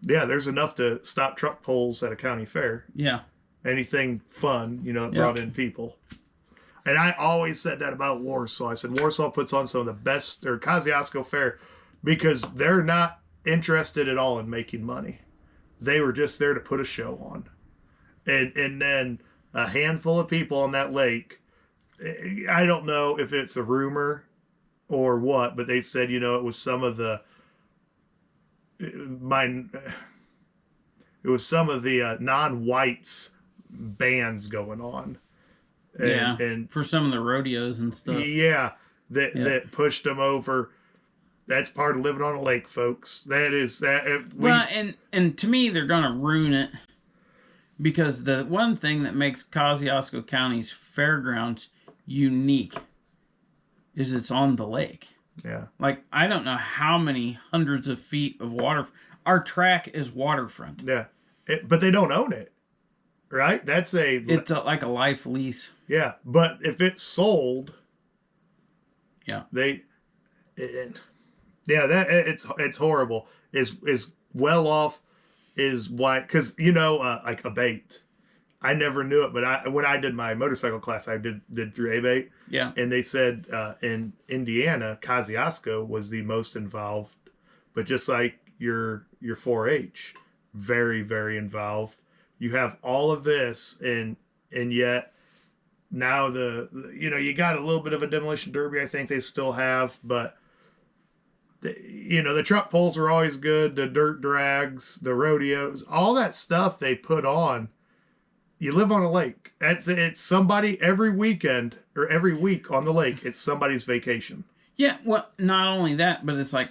Yeah, there's enough to stop truck pulls at a county fair. Yeah. Anything fun, it brought in people. And I always said that about Warsaw. I said Warsaw puts on some of the best, or Kosciuszko Fair, because they're not interested at all in making money. They were just there to put a show on. And then a handful of people on that lake, I don't know if it's a rumor or what, but they said, it was some of the non-whites bands going on. And for some of the rodeos and stuff. Yeah, that pushed them over. That's part of living on a lake, folks. That is that. Well, and to me, they're gonna ruin it because the one thing that makes Kosciuszko County's fairgrounds unique is it's on the lake. Yeah. Like, I don't know how many hundreds of feet of water. Our track is waterfront. Yeah, but they don't own it, right? It's like a life lease. Yeah, but if it's sold, yeah, Yeah, that it's horrible. Is well off is why because like abate. I never knew it, but when I did my motorcycle class, I did through abate, Yeah. and they said in Indiana, Kosciuszko was the most involved, but just like your 4-H, very very involved. You have all of this, and yet now you got a little bit of a demolition derby. I think they still have, but the truck pulls are always good. The dirt drags, the rodeos, all that stuff they put on. You live on a lake. It's somebody every weekend or every week on the lake. It's somebody's vacation. Yeah, well, not only that, but it's like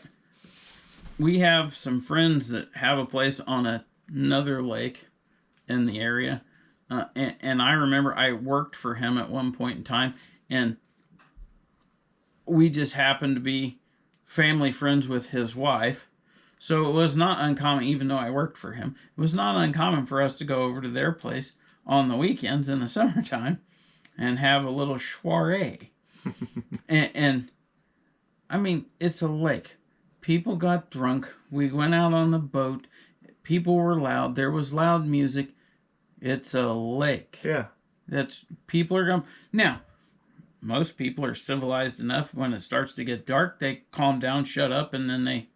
we have some friends that have a place on another lake in the area. And I remember I worked for him at one point in time, and we just happened to be family friends with his wife. So it was not uncommon, even though I worked for him, it was not uncommon for us to go over to their place on the weekends in the summertime and have a little soiree. and I mean, it's a lake. People got drunk. We went out on the boat. People were loud. There was loud music. It's a lake. Yeah. That's people are going. Now, most people are civilized enough when it starts to get dark, they calm down, shut up, and then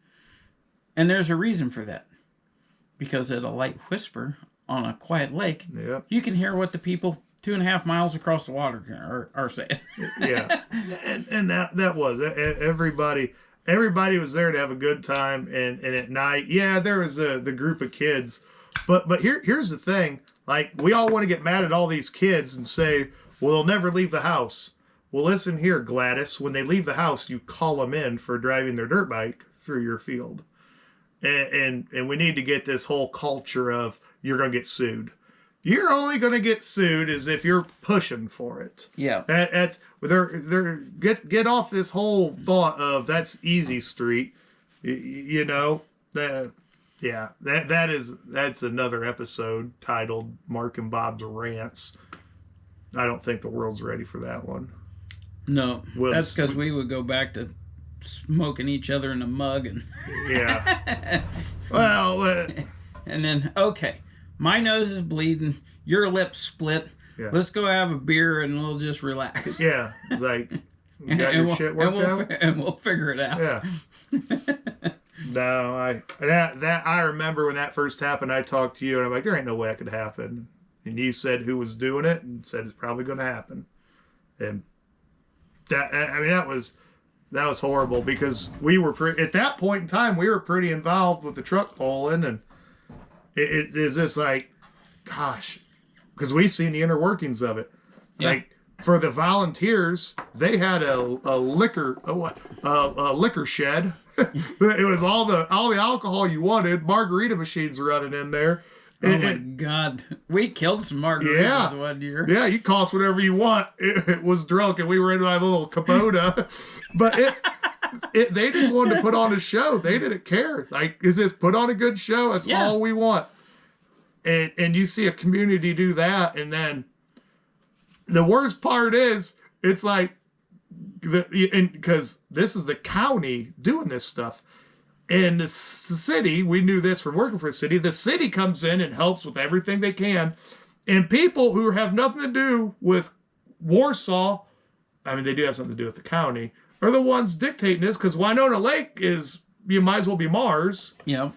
and there's a reason for that. Because at a light whisper on a quiet lake, Yep. you can hear what the people 2.5 miles across the water are saying. Yeah. And that was everybody was there to have a good time, and at night, yeah, there was the group of kids. But here's the thing, like we all want to get mad at all these kids and say, well, they'll never leave the house. Well, listen here, Gladys. When they leave the house, you call them in for driving their dirt bike through your field. And we need to get this whole culture of you're going to get sued. You're only going to get sued as if you're pushing for it. Yeah. That's get off this whole thought of that's easy street. That's another episode titled Mark and Bob's Rants. I don't think the world's ready for that one. No, that's because we would go back to smoking each other in a mug and yeah. Well, and then okay, my nose is bleeding, your lips split. Yeah. Let's go have a beer and we'll just relax. Yeah, it's like you got your shit worked out, and we'll figure it out. Yeah. No, I remember when that first happened. I talked to you and I'm like, there ain't no way that could happen. And you said who was doing it and said it's probably going to happen. And that was horrible because we were at that point in time we were pretty involved with the truck pulling, and it is this like, gosh, because we seen the inner workings of it. Yeah. Like for the volunteers, they had a liquor shed. It was all the alcohol you wanted. Margarita machines running in there. Oh my God. We killed some margaritas one year. Yeah, you cost whatever you want. It was drunk, and we were in my little Kubota. But they just wanted to put on a show. They didn't care. Like, is this put on a good show? That's all we want. And you see a community do that, and then the worst part is, it's like, because this is the county doing this stuff. And the city, we knew this from working for the city comes in and helps with everything they can. And people who have nothing to do with Warsaw, I mean, they do have something to do with the county, are the ones dictating this, because Winona Lake you might as well be Mars. Yeah.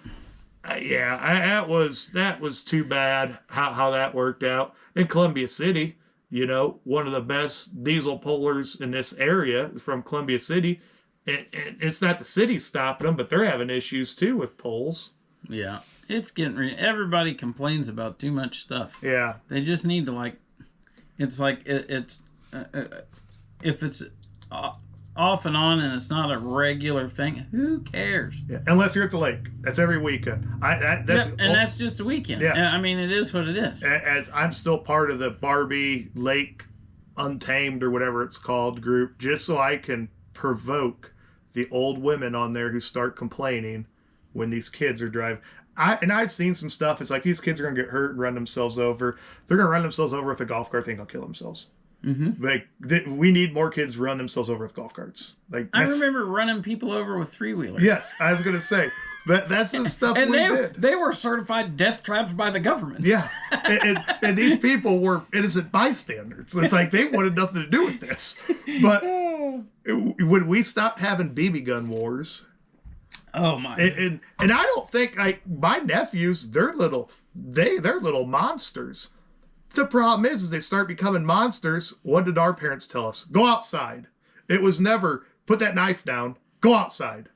That was too bad how that worked out. In Columbia City, one of the best diesel pullers in this area is from Columbia City. And it's not the city stopping them, but they're having issues too with polls. Yeah, it's getting everybody complains about too much stuff. Yeah, they just need to it's like it's if it's off and on and it's not a regular thing, who cares? Yeah, unless you're at the lake. That's every weekend. That's just a weekend. Yeah, I mean it is what it is. As I'm still part of the Barbie Lake Untamed or whatever it's called group, just so I can provoke the old women on there who start complaining when these kids are driving. I've seen some stuff. It's like these kids are gonna get hurt and run themselves over. They're gonna run themselves over with a golf cart. They're gonna kill themselves. Like we need more kids to run themselves over with golf carts. Like I remember running people over with 3-wheelers. Yes, I was gonna say that's the stuff And we did. they were certified death traps by the government. Yeah, and these people were innocent bystanders. It's like they wanted nothing to do with this. But when we stopped having BB gun wars, Oh my! and I don't think my nephews they're little monsters. The problem is they start becoming monsters. What did our parents tell us? Go outside. It was never put that knife down. Go outside.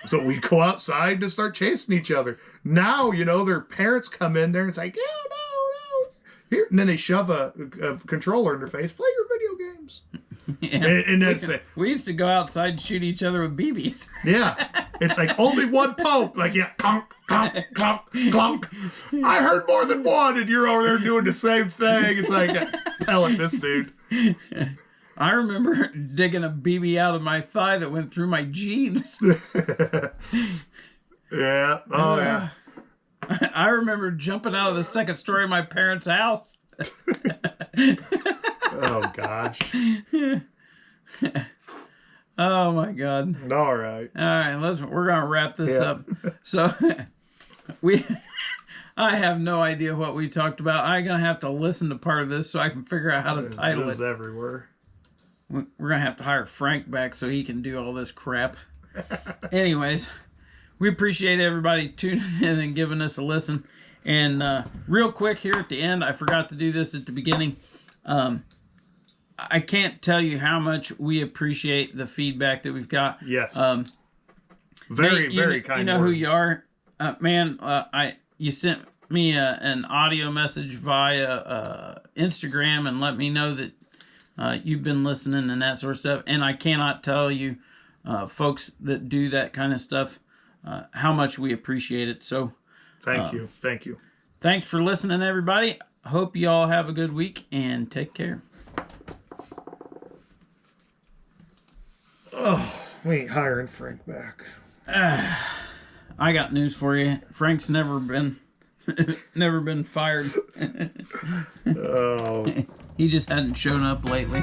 So we go outside to start chasing each other. Now, their parents come in there and it's like, yeah, no. Here. And then they shove a controller in their face. Play your video games. Yeah. And that's it. We used to go outside and shoot each other with BBs. Yeah. It's like only one poke. Like, yeah, clunk, clunk, clunk, clunk. I heard more than one, and you're over there doing the same thing. It's like, pellet this dude. I remember digging a BB out of my thigh that went through my jeans. Yeah. Oh, yeah. I remember jumping out of the second story of my parents' house. Oh, gosh. Oh my God. All right. All right, we're gonna wrap this up. So I have no idea what we talked about. I'm gonna have to listen to part of this so I can figure out how to title it. Everywhere. We're gonna have to hire Frank back so he can do all this crap. Anyways, we appreciate everybody tuning in and giving us a listen. And real quick here at the end, I forgot to do this at the beginning. I can't tell you how much we appreciate the feedback that we've got. Yes. Very kind. You know words. who you are, man. You sent me an audio message via Instagram and let me know that you've been listening and that sort of stuff. And I cannot tell you, folks that do that kind of stuff, how much we appreciate it. So, thank you. Thanks for listening, everybody. Hope you all have a good week and take care. Oh, we ain't hiring Frank back. I got news for you. Frank's never been fired. Oh. He just hadn't shown up lately.